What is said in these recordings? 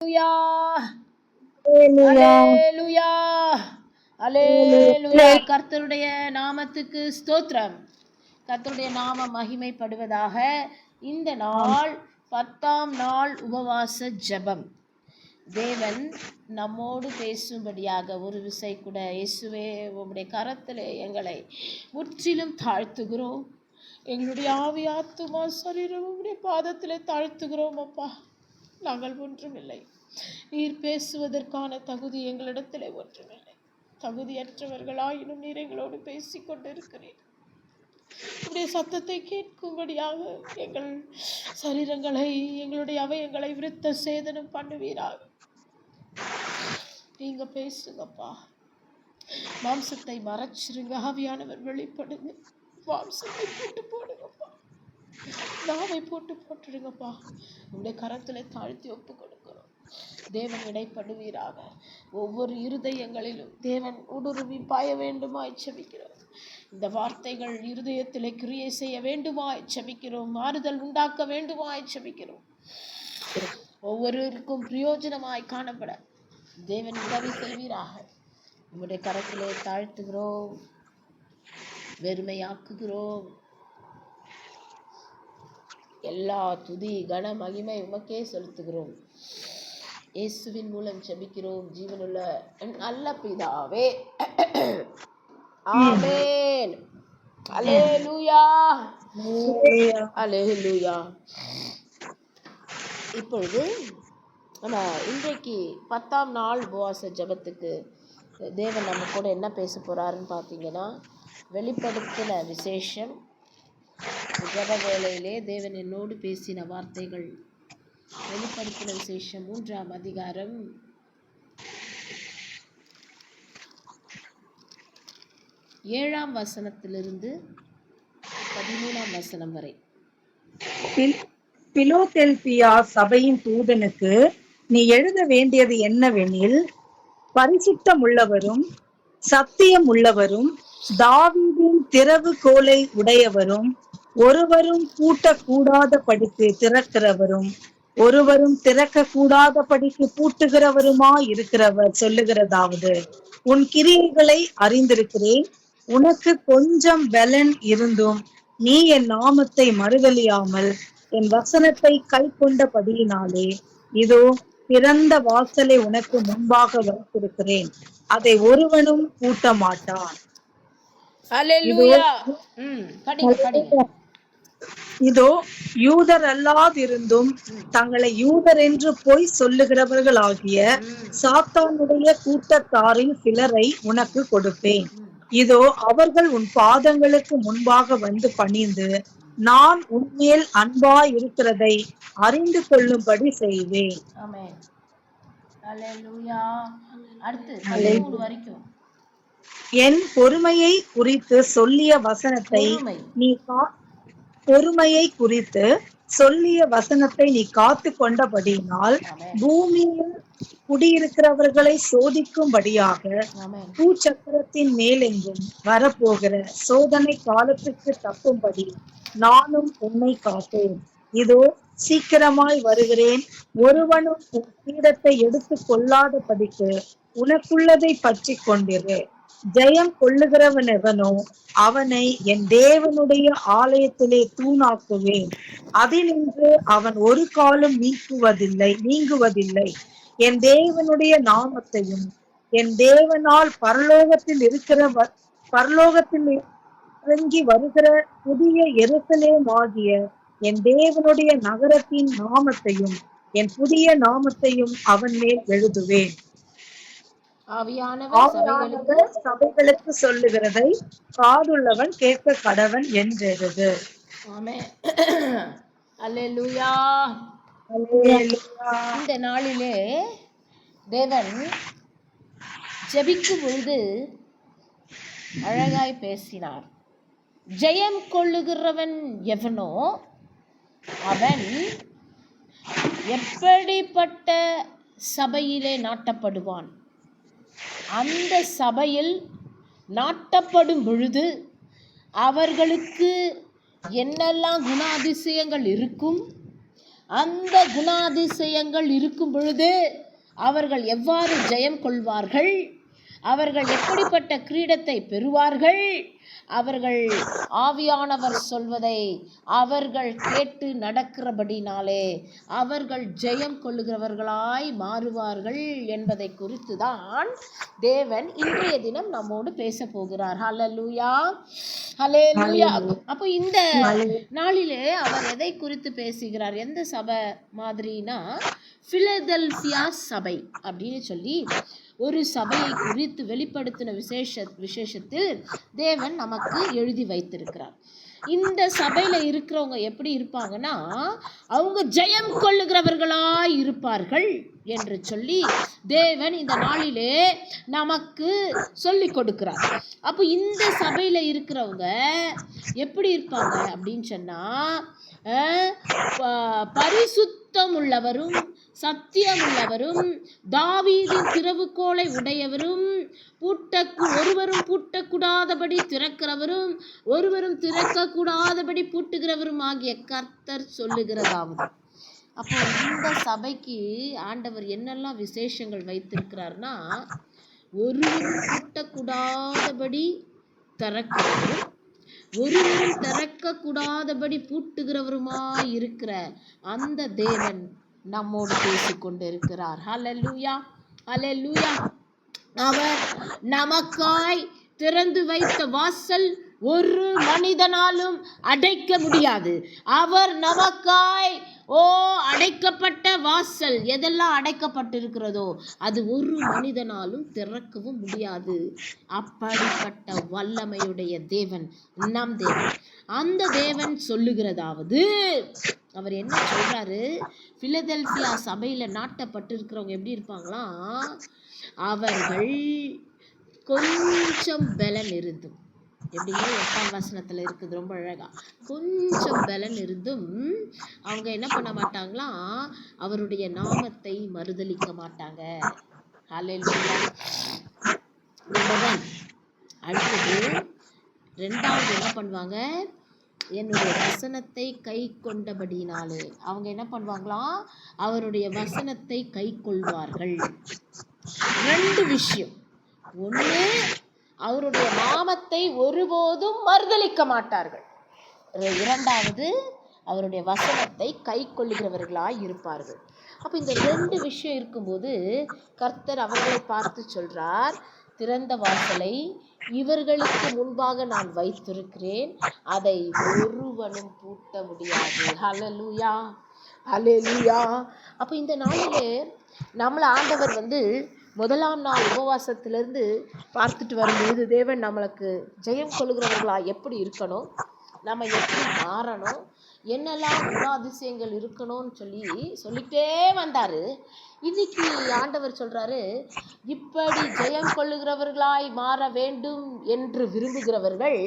Hallelujah. Hallelujah. அல்லேலூயா அல்லேலூயா. கர்த்தருடைய நாமத்துக்கு ஸ்தோத்திரம். கர்த்தருடைய நாமம் மகிமைப்படுவதாக. இந்த நாள் 10ஆம் நாள் உபவாச ஜெபம். தேவன் நம்மோடு பேசும்படியாக ஒரு விசை கூட இயேசுவே உம்முடைய கரத்திலே எங்களை முற்றிலும் தாழ்த்துகிறோம். எங்களுடைய ஆவி ஆத்துமா சரீரம் உம்முடைய பாதத்திலே தாழ்த்துகிறோம் அப்பா. நாங்கள் ஒன்றுமில்லை. நீர் பேசுவதற்கான தகுதி எங்களிடத்திலே ஒன்றுமில்லை. தகுதியற்றவர்களாயினும் நீர் எங்களோடு பேசிக்கொண்டிருக்கிறீர். உடைய சத்தத்தை கேட்கும்படியாக எங்கள் சரீரங்களை, எங்களுடைய அவயங்களை விருத்த சேதனம் பண்ணுவீராக. நீங்க பேசுங்கப்பா. மாம்சத்தை மறைச்சிருங்க. ஆவியானவர் வெளிப்படுங்க. மாம்சத்தை போட்டு போடுங்கப்பா. நாவை போட்டுடுங்கப்பா. உங்களுடைய கரத்துல தாழ்த்தி ஒப்பு கொடுக்கிறோம். தேவன் இடைப்படுவீராக. ஒவ்வொரு இருதயங்களிலும் தேவன் ஊடுருவி பாய வேண்டுமாய் செபிக்கிறோம். இந்த வார்த்தைகள் இருதயத்திலே கிரியை செய்ய வேண்டுமாய் செபிக்கிறோம். மாறுதல் உண்டாக்க வேண்டுமாய் செபிக்கிறோம். ஒவ்வொருவருக்கும் பிரயோஜனமாய் காணப்பட தேவன் உதவி செய்வீராக. உங்களுடைய கரத்திலே தாழ்த்துகிறோம், வெறுமையாக்குகிறோம். எல்லா துதி கன மகிமை உமக்கே செலுத்துகிறோம். இயேசுவின் மூலம் ஜெபிக்கிறோம் ஜீவனுள்ள நல்ல பிதாவே. ஆமென். அல்லேலூயா அல்லேலூயா. இப்பொழுது நம்ம இன்றைக்கு 10ஆம் நாள் உபவாச ஜெபத்துக்கு தேவன் நம்ம கூட என்ன பேச போறாருன்னு பார்த்தீங்கன்னா, வெளிப்படுத்தின விசேஷம். ஜெப வேளையிலே தேவன் என்னோடு பேசின வார்த்தைகள். வெளிப்படுத்தின விசேஷம் 3ஆம் அதிகாரம் 7ஆம் வசனத்திலிருந்து 13ஆம் வசனம் வரை. பிலோதெல்பியா சபையின் தூதனுக்கு நீ எழுத வேண்டியது என்னவெனில், பரிசுத்தம் உள்ளவரும் சத்தியம் உள்ளவரும் தாவீதின் திறவுகோலை உடையவரும் ஒருவரும் பூட்டக்கூடாத படிக்கு திறக்கிறவரும் ஒருவரும் திறக்க கூடாத படிக்கு பூட்டுகிறவருமா இருக்கிறவர் சொல்லுகிறதாவது, உன் கிரியைகளை அறிந்திருக்கிறேன். உனக்கு கொஞ்சம் பலன் இருந்தும் நீ என் நாமத்தை மறுதலியாமல் என் வசனத்தை கை கொண்டபடியினாலே இதோ திறந்த வாசலை உனக்கு முன்பாக வைத்திருக்கிறேன், அதை ஒருவனும் பூட்ட மாட்டான். இதோ யூதர் அல்லாதிருந்தும் தங்களை யூதர் என்று பொய் சொல்லுகிறவர்களாகிய சாத்தானுடைய கூட்டத்தாரில் சிலரை உனக்கு கொடுப்பேன். இதோ அவர்கள் உன் பாதங்களுக்கு முன்பாக வந்து பணிந்து நான் உன்மேல் அன்பாய் இருக்கிறதை அறிந்து கொள்ளும்படி செய்வேன். என் பொறுமையை குறித்து சொல்லிய வசனத்தை நீ காத்து கொண்டபடியினால் பூமியில் குடியிருக்கிறவர்களை சோதிக்கும்படியாக பூச்சக்கரத்தின் மேலெங்கும் வரப்போகிற சோதனை காலத்துக்கு தப்பும்படி நானும் உன்னை காத்தேன். இதோ சீக்கிரமாய் வருகிறேன். ஒருவனும் உன் பீடத்தை எடுத்து கொள்ளாதபடிக்கு உனக்குள்ளதை பற்றி கொண்டிரு. ஜெயம் கொள்ளுகிறவன் எவனோ அவனை என் தேவனுடைய ஆலயத்திலே தூணாக்குவேன். அதினின்று அவன் ஒரு காலம் நீங்குவதில்லை. என் தேவனுடைய நாமத்தையும் என் தேவனால் பரலோகத்தில் இறங்கி வருகிற புதிய எருசலேம் ஆகிய என் தேவனுடைய நகரத்தின் நாமத்தையும் என் புதிய நாமத்தையும் அவன் மேல் எழுதுவேன். ஆவியானவர் சபைகளுக்கு சொல்லுகிறதை காதுள்ளவன் கேட்க கடவன் என்றெழுது. அல்லேலூயா. இந்த நாளிலே தேவன் ஜெபிக்கும் பொழுது அழகாய் பேசினார். ஜெயம் கொள்ளுகிறவன் எவனோ அவன் எப்படிப்பட்ட சபையிலே நாட்டப்படுவான். அந்த சபையில் நாட்டப்படும் பொழுது அவர்களுக்கு என்னெல்லாம் குணாதிசயங்கள் இருக்கும், அந்த குணாதிசயங்கள் இருக்கும் பொழுது அவர்கள் எவ்வாறு ஜெயம் கொள்வார்கள், அவர்கள் எப்படிப்பட்ட கிரீடத்தை பெறுவார்கள், அவர்கள் ஆவியானவர் சொல்வதை அவர்கள் கேட்டு நடக்கிறபடினாலே அவர்கள் ஜெயம் கொள்ளுகிறவர்களாய் மாறுவார்கள் என்பதை குறித்து தான் தேவன் இன்றைய தினம் நம்மோடு பேச போகிறார். ஹல்லேலூயா, ஹல்லேலூயா. அப்போ இந்த நாளிலே அவர் எதை குறித்து பேசுகிறார்? எந்த சபை மாதிரினா பிலதெல்பியா சபை அப்படின்னு சொல்லி ஒரு சபையை குறித்து வெளிப்படுத்தின விசேஷத்தில் தேவன் நமக்கு எழுதி வைத்திருக்கிறார். இந்த சபையில இருக்கிறவங்க எப்படி இருப்பாங்கன்னா, அவங்க ஜெயம் கொள்ளுகிறவர்களாய் இருப்பார்கள் என்று சொல்லி தேவன் இந்த நாளிலே நமக்கு சொல்லி கொடுக்கிறார். அப்போ இந்த சபையில இருக்கிறவங்க எப்படி இருப்பாங்க அப்படின்னு சொன்னா, பரிசுத்தம் உள்ளவரும் சத்தியம் உள்ளவரும் தாவீதின் திறவுகோலை உடையவரும் ஒருவரும் பூட்டக்கூடாதபடி திறக்கிறவரும் ஒருவரும் திறக்கக்கூடாதபடி பூட்டுகிறவரும் ஆகிய கர்த்தர் சொல்லுகிறதாவது. அப்போ இந்த சபைக்கு ஆண்டவர் என்னெல்லாம் விசேஷங்கள் வைத்திருக்கிறார்னா, ஒருவரும் பூட்டக்கூடாதபடி திறக்கிறவரும் ஒருவரும் திறக்கக்கூடாதபடி பூட்டுகிறவருமாய் இருக்கிற அந்த தேவன் நம்மோடு பேசிக்கொண்டு இருக்கிறார். ஹல்லேலூயா, ஹல்லேலூயா. அவர் நமக்காய் திறந்து வைத்த வாசல் ஒரு மனிதனாலும் அடைக்க முடியாது. அவர் நமக்காய் அடைக்கப்பட்ட வாசல் எதெல்லாம் அடைக்கப்பட்டிருக்கிறதோ அது ஒரு மனிதனாலும் திறக்கவும் முடியாது. அப்படிப்பட்ட வல்லமையுடைய தேவன் நம் தேவன். அந்த தேவன் சொல்லுகிறதாவது, அவர் என்ன சொல்றாரு, பிலதெல்பியா சபையில நாட்டப்பட்டிருக்கிறவங்க எப்படி இருப்பாங்களாம், அவர்கள் கொஞ்சம் பலன் இருந்தும், எப்படிங்க 8ஆம் வசனத்துல இருக்குது, ரொம்ப அழகா, கொஞ்சம் பலன் இருந்தும் அவங்க என்ன பண்ண மாட்டாங்களாம், அவருடைய நாமத்தை மறுதலிக்க மாட்டாங்க. ஹல்லேலூயா. நம்பர் 1. அடுத்தது 2வது என்ன பண்ணுவாங்க, என்னுடைய வசனத்தை கை கொண்டபடினாலே அவங்க என்ன பண்ணுவாங்களாம், அவருடைய வசனத்தை கை கொள்வார்கள். 2 விஷயம். 1, அவருடைய நாமத்தை ஒருபோதும் மறுதலிக்க மாட்டார்கள். 2வது, அவருடைய வசனத்தை கை கொள்ளுகிறவர்களாய் இருப்பார்கள். அப்போ இந்த 2 விஷயம் இருக்கும்போது கர்த்தர் அவர்களை பார்த்து சொல்றார், திறந்த வாசலை இவர்களுக்கு முன்பாக நான் வைத்திருக்கிறேன், அதை ஒருவனும் பூட்ட முடியாது. ஹல்லேலூயா, ஹல்லேலூயா. அப்போ இந்த நாளிலே நம்மளை ஆண்டவர் முதலாம் நாள் உபவாசத்திலிருந்து பார்த்துட்டு வரும்போது தேவன் நம்மளுக்கு ஜெயம் கொள்ளுகிறவர்களா எப்படி இருக்கணும், நம்ம எப்படி மாறணும், என்னெல்லாம் குணாதிசயங்கள் இருக்கணும்னு சொல்லிட்டே வந்தாரு. இன்னைக்கு ஆண்டவர் சொல்றாரு, இப்படி ஜெயம் கொள்ளுகிறவர்களாய் மாற வேண்டும் என்று விரும்புகிறவர்கள்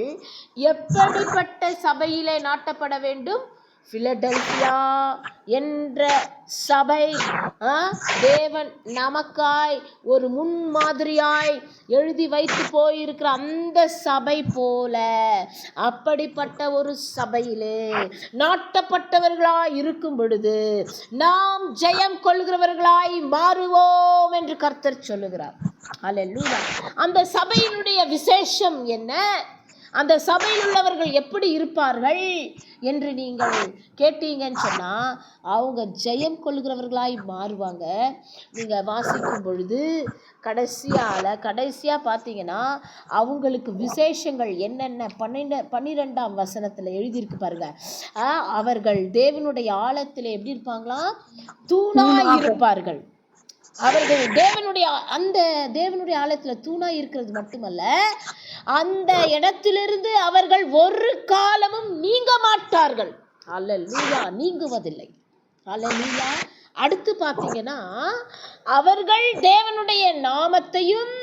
எப்படிப்பட்ட சபையிலே நாட்டப்பட வேண்டும், பிலடெல்பியா என்ற சபை தேவன் நமக்காய் ஒரு முன்மாதிரியாய் எழுதி வைத்து போயிருக்கிற அந்த சபை போல அப்படிப்பட்ட ஒரு சபையிலே நாட்டப்பட்டவர்களாய் இருக்கும் பொழுது நாம் ஜெயம் கொள்கிறவர்களாய் மாறுவோம் என்று கர்த்தர் சொல்லுகிறார். ஹல்லேலூயா. அந்த சபையினுடைய விசேஷம் என்ன, அந்த சபையில் உள்ளவர்கள் எப்படி இருப்பார்கள் என்று நீங்கள் கேட்டீங்கன்னு சொன்னால், அவங்க ஜெயம் கொள்கிறவர்களாய் மாறுவாங்க. நீங்கள் வாசிக்கும் பொழுது கடைசியாக பார்த்தீங்கன்னா அவங்களுக்கு விசேஷங்கள் என்னென்ன 12ஆம் வசனத்தில் எழுதியிருக்கு பாருங்க. அவர்கள் தேவனுடைய ஆலயத்தில் எப்படி இருப்பாங்களாம், தூணாய் இருப்பார்கள். அவர்கள் தேவனுடைய ஆலயத்தில் தூணாய் இருக்கிறது மட்டுமல்ல, அந்த இடத்திலிருந்து அவர்கள் ஒரு காலமும் நீங்க மாட்டார்கள். அல்லேலூயா, நீங்குவதில்லை. அல்லேலூயா. அடுத்து பார்த்தீங்கன்னா, அவர்கள் தேவனுடைய நாமத்தையும்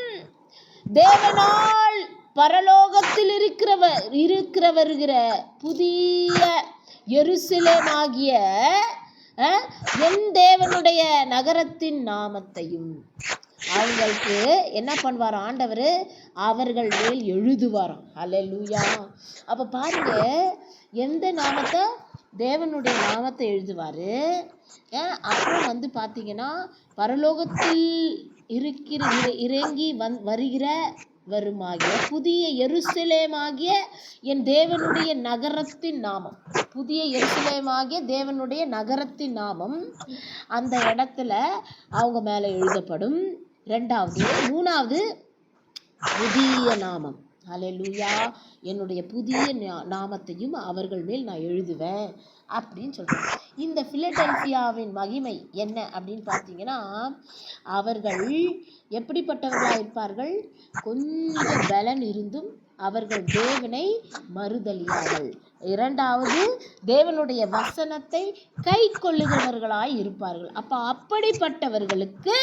தேவனால் பரலோகத்தில் இருக்கிறவருகிற புதிய எருசலேமாகிய என் தேவனுடைய நகரத்தின் நாமத்தையும் அவங்களுக்கு என்ன பண்ணுவார் ஆண்டவர், அவர்கள் மேல் எழுதுவாராம். அல்லேலூயா. அப்போ பாருங்க, எந்த நாமத்தை, தேவனுடைய நாமத்தை எழுதுவார். அப்புறம் வந்து பார்த்தீங்கன்னா பரலோகத்தில் இறங்கி வருகிற வருமாகிய புதிய எருசலேமாகிய என் தேவனுடைய நகரத்தின் நாமம், புதிய எருசலேமாகிய தேவனுடைய நகரத்தின் நாமம் அந்த இடத்துல அவங்க மேலே எழுதப்படும். மூணாவது புதிய நாமம். ஹல்லேலூயா. என்னுடைய புதிய நாமத்தையும் அவர்கள் மேல் நான் எழுதுவேன் அப்படின்னு சொல்கிறேன். இந்த பிலடெல்பியாவின் மகிமை என்ன அப்படின்னு பார்த்தீங்கன்னா, அவர்கள் எப்படிப்பட்டவர்களாக இருப்பார்கள்? கொஞ்சம் பலன் இருந்தும் அவர்கள் தேவனை மறுதலியார்கள். இரண்டாவது, தேவனுடைய வசனத்தை கை கொள்ளுகிறவர்களாய் இருப்பார்கள். அப்படிப்பட்டவர்களுக்கு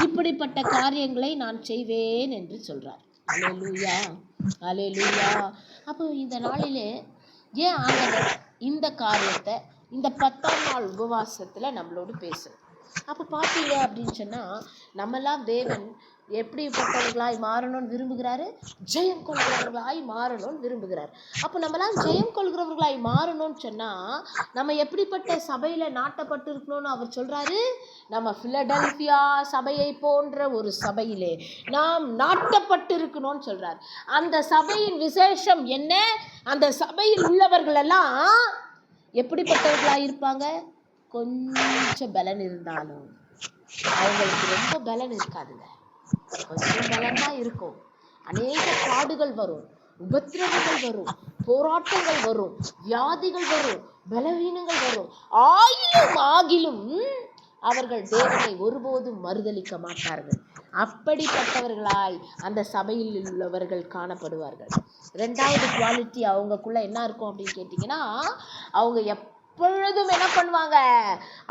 இப்படிப்பட்ட காரியங்களை நான் செய்வேன் என்று சொல்றார். அல்லேலூயா, அல்லேலூயா. அப்போ இந்த நாளிலே ஏன் ஆண்டவர் இந்த காரியத்தை இந்த 10ஆம் நாள் உபவாசத்தில் நம்மளோடு பேசுகிறோம்? அப்போ பார்த்தீங்க அப்படின்னு சொன்னால், நம்மெல்லாம் தேவன் எப்படிப்பட்டவர்களாய் மாறணும்னு விரும்புகிறாரு? ஜெயம் கொள்கிறவர்களாய் மாறணும்னு விரும்புகிறார். அப்போ நம்மளாம் ஜெயம் கொள்கிறவர்களாய் மாறணும்னு சொன்னால் நம்ம எப்படிப்பட்ட சபையில் நாட்டப்பட்டு இருக்கணும்னு அவர் சொல்கிறாரு. நம்ம பிலடெல்பியா சபையை போன்ற ஒரு சபையிலே நாம் நாட்டப்பட்டு இருக்கணும்னு சொல்கிறார். அந்த சபையின் விசேஷம் என்ன? அந்த சபையில் உள்ளவர்களெல்லாம் எப்படிப்பட்டவர்களாக இருப்பாங்க? கொஞ்சம் பலன் இருந்தாலும் அவங்களுக்கு ரொம்ப பலன் இருக்காதுங்க, கொஞ்சம் பலன் தான் இருக்கும். அநேக பாடுகள் வரும், உபத்திரவங்கள் வரும், போராட்டங்கள் வரும், வியாதிகள் வரும், பலவீனங்கள் வரும். ஆகிலும் அவர்கள் தேவனை ஒருபோதும் மறுதலிக்க மாட்டார்கள். அப்படிப்பட்டவர்களாய் அந்த சபையில் உள்ளவர்கள் காணப்படுவார்கள். 2வது குவாலிட்டி அவங்களுக்குள்ள என்ன இருக்கும் அப்படின்னு கேட்டிங்கன்னா, அவங்க எப்பொழுதும் என்ன பண்ணுவாங்க?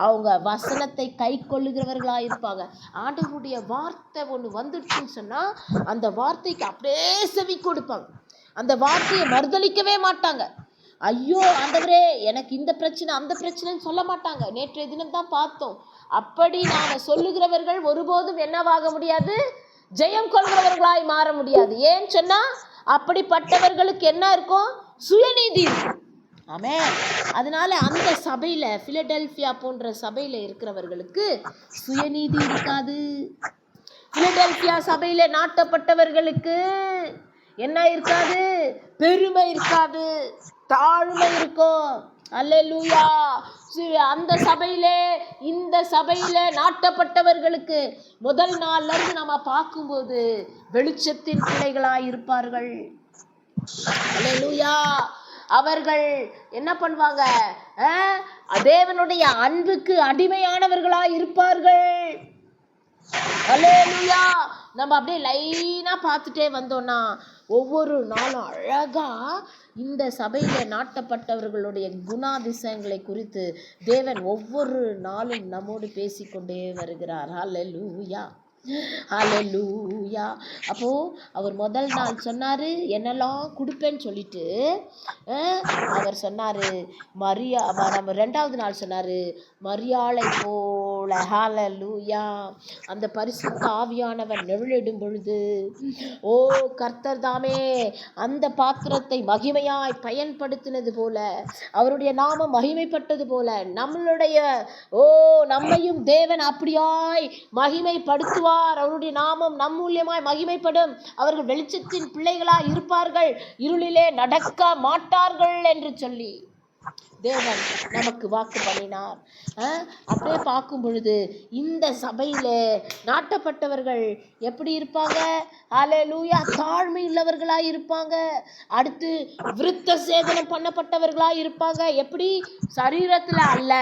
அவங்க வசனத்தை கை கொள்ளுகிறவர்களாக இருப்பாங்க. ஆண்டவருடைய வார்த்தை ஒன்று வந்துடுச்சுன்னு சொன்னால் அந்த வார்த்தைக்கு அப்படியே செவி கொடுப்பாங்க. அந்த வார்த்தையை மறுதலிக்கவே மாட்டாங்க. ஐயோ ஆண்டவரே எனக்கு இந்த பிரச்சனை அந்த பிரச்சனைன்னு சொல்ல மாட்டாங்க. நேற்றைய தினம் தான் பார்த்தோம். அப்படி நாங்கள் சொல்லுகிறவர்கள் ஒருபோதும் என்னவாக முடியாது? ஜெயம் கொள்கிறவர்களாய் மாற முடியாது. ஏன்னு சொன்னால் அப்படிப்பட்டவர்களுக்கு என்ன இருக்கும்? சுயநீதி இருக்கும். ஆமென். அதனால அந்த சபையில், பிலடெல்பியா போன்ற சபையில் இருக்கிறவர்களுக்கு சுயநீதி இருக்காது. பிலடெல்பியா சபையில் நாட்டப்பட்டவர்களுக்கு என்ன இருக்காது? பெருமை இருக்காது, தாழ்மை இருக்கும். அல்லேலூயா. அந்த சபையிலே இந்த சபையில நாட்டப்பட்டவர்களுக்கு முதல் நாள்ல இருந்து நம்ம பார்க்கும்போது வெளிச்சத்தின் பிள்ளைகளாய் இருப்பார்கள். அல்லேலூயா. அவர்கள் என்ன பண்ணுவாங்க? தேவனுடைய அன்புக்கு அடிமையானவர்களாய் இருப்பார்கள். அல்லேலூயா. நம்ம அப்படியே லைனா பார்த்துட்டே வந்தோம்னா ஒவ்வொரு நாளும் அழகா இந்த சபையில நாட்டப்பட்டவர்களுடைய குணாதிசயங்களை குறித்து தேவன் ஒவ்வொரு நாளும் நம்மோடு பேசிக்கொண்டே வருகிறார். ஹல்லேலூயா, ஹல்லேலூயா. அப்போ அவர் முதல் நாள் சொன்னாரு என்னெல்லாம் கொடுப்பேன்னு சொல்லிட்டு அவர் சொன்னாரு மரியா. நம்ம 2வது நாள் சொன்னாரு மரியாளை போல. ஹல்லேலூயா. அந்த பரிசுத்த ஆவியானவர் நிழலிடும் பொழுது கர்த்தர் தாமே அந்த பாத்திரத்தை மகிமையாய் பயன்படுத்தினது போல, அவருடைய நாமம் மகிமைப்பட்டது போல நம்மையும் தேவன் அப்படியாய் மகிமைப்படுத்துவார். அவருடைய நாமம் நம் மூலியமாய் மகிமைப்படும். அவர்கள் வெளிச்சத்தின் பிள்ளைகளாய் இருப்பார்கள், இருளிலே நடக்க மாட்டார்கள் என்று சொல்லி தேவன் நமக்கு வாக்கு பண்ணினார். அப்படியே பார்க்கும் பொழுது இந்த சபையில நாட்டப்பட்டவர்கள் எப்படி இருப்பாங்க? ஹல்லேலூயா. தாழ்மை உள்ளவர்களாய் இருப்பாங்க. அடுத்து விருத்த சேதனம் பண்ணப்பட்டவர்களாய் இருப்பாங்க. எப்படி? சரீரத்துல அல்ல,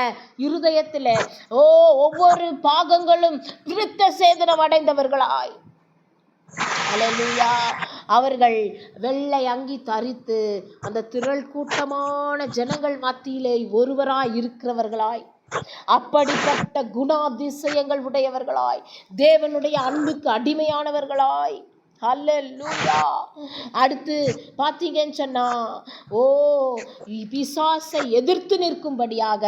இருதயத்துல. ஒவ்வொரு பாகங்களும் விருத்த சேதனம் அடைந்தவர்களாய். அல்லேலூயா. அவர்கள் வெள்ளை அங்கி தரித்து அந்த திரள் கூட்டமான ஜனங்கள் மத்தியிலே ஒருவராய் இருக்கிறவர்களாய், அப்படிப்பட்ட குணாதிசயங்கள் உடையவர்களாய், தேவனுடைய அன்புக்கு அடிமையானவர்களாய். ஹல்லேலூயா. அடுத்து பார்த்தீங்கன்னு சொன்னா பிசாசை எதிர்த்து நிற்கும்படியாக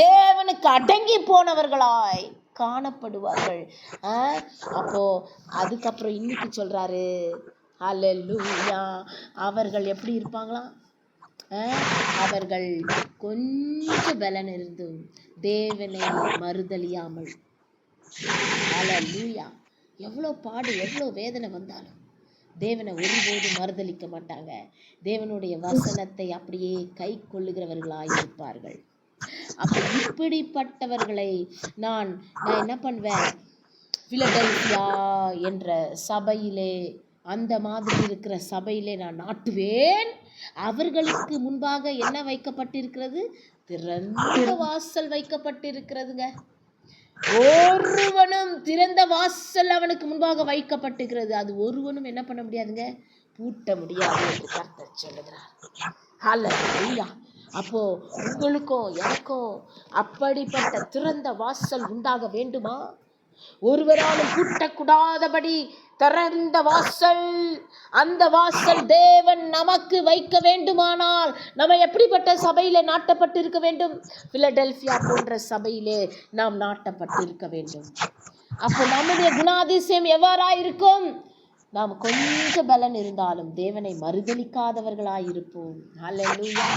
தேவனுக்கு அடங்கி போனவர்களாய் காணப்படுவார்கள். அப்போ அதுக்கப்புறம் இன்னைக்கு சொல்றாரு ஹல்லேலூயா, அவர்கள் எப்படி இருப்பாங்களாம்? அவர்கள் கொஞ்சம் பலன் இருந்தும் தேவனை மறுதலியாமல், ஹல்லேலூயா, எவ்வளோ பாடு எவ்வளோ வேதனை வந்தாலும் தேவனை ஒருபோதும் மறுதலிக்க மாட்டாங்க. தேவனுடைய வசனத்தை அப்படியே கை கொள்ளுகிறவர்களாய் இருப்பார்கள். அப்போ இப்படிப்பட்டவர்களை நான் என்ன பண்ணுவேன், பிலடெல்பியா என்ற சபையிலே, அந்த மாதிரி இருக்கிற சபையிலே நான் நாட்டுவேன். அவர்களுக்கு முன்பாக என்ன வைக்கப்பட்டிருக்கிறது? திறந்த வாசல் வைக்கப்பட்டிருக்கிறதுங்க. ஒருவனும், திறந்த வாசல் அவனுக்கு முன்பாக வைக்கப்பட்டிருக்கிறது. அது ஒருவனும் என்ன பண்ண முடியாதுங்க, பூட்ட முடியாது என்று கர்த்தர் சொல்லுகிறார். ஹல்லேலூயா. அப்போ உங்களுக்கும் எனக்கும் அப்படிப்பட்ட திறந்த வாசல் உண்டாக வேண்டுமா? ஒருவராலும் பூட்டக்கூடாதபடி திறந்த வாசல், அந்த வாசல் தேவன் நமக்கு வைக்க வேண்டுமானால் நம்ம எப்படிப்பட்ட சபையிலே நாட்டப்பட்டிருக்க வேண்டும்? பிலடெல்பியா போன்ற சபையிலே நாம் நாட்டப்பட்டிருக்க வேண்டும். அப்போ நம்முடைய குணாதிசயம் எவ்வாறாயிருக்கும்? நாம் கொஞ்சம் பலன் இருந்தாலும் தேவனை மறுதலிக்காதவர்களாய் இருப்போம். ஹல்லேலூயா.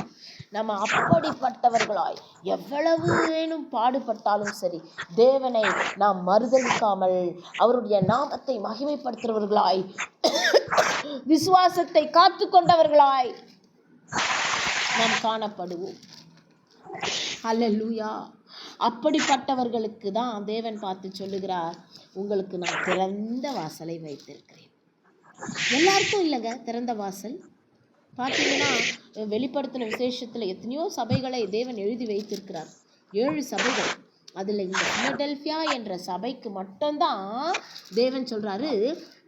நம்ம அப்படிப்பட்டவர்களாய் எவ்வளவு வேணும் பாடுபட்டாலும் சரி, தேவனை நாம் மறுதலிக்காமல் அவருடைய நாமத்தை மகிமைப்படுத்துகிறவர்களாய், விசுவாசத்தை காத்து கொண்டவர்களாய் நாம் காணப்படுவோம். ஹல்லேலூயா. அப்படிப்பட்டவர்களுக்கு தான் தேவன் பார்த்து சொல்லுகிறார், உங்களுக்கு நான் திறந்த வாசலை வைத்திருக்கிறேன். எல்லாருக்கும் இல்லைங்க திறந்த வாசல். பார்த்தீங்கன்னா வெளிப்படுத்தின விசேஷத்தில் எத்தனையோ சபைகளை தேவன் எழுதி வைத்திருக்கிறார், 7 சபைகள். அதில் இந்த பிலடெல்பியா என்ற சபைக்கு மட்டும்தான் தேவன் சொல்றாரு,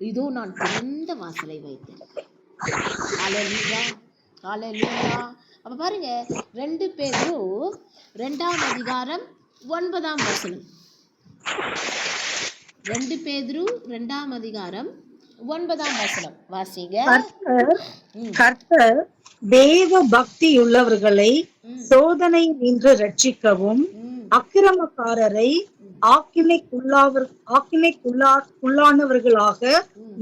இதோ நான் திறந்த வாசலை வைத்திருக்கிறேன். ஹல்லேலூயா, ஹல்லேலூயா. அப்போ பாருங்க, 2 பேதுரு 2ஆம் அதிகாரம் 9ஆம் வசனம். 2 பேதுரு 2ஆம் அதிகாரம் 9ஆம் வசனம் வாசிங்க. கர்த்தர் தேவ பக்தியுள்ளவர்களை சோதனை நின்று ரட்சிக்கவும், அக்கிரமக்காரரை ஆக்கினைக்குள்ளானவர்களாக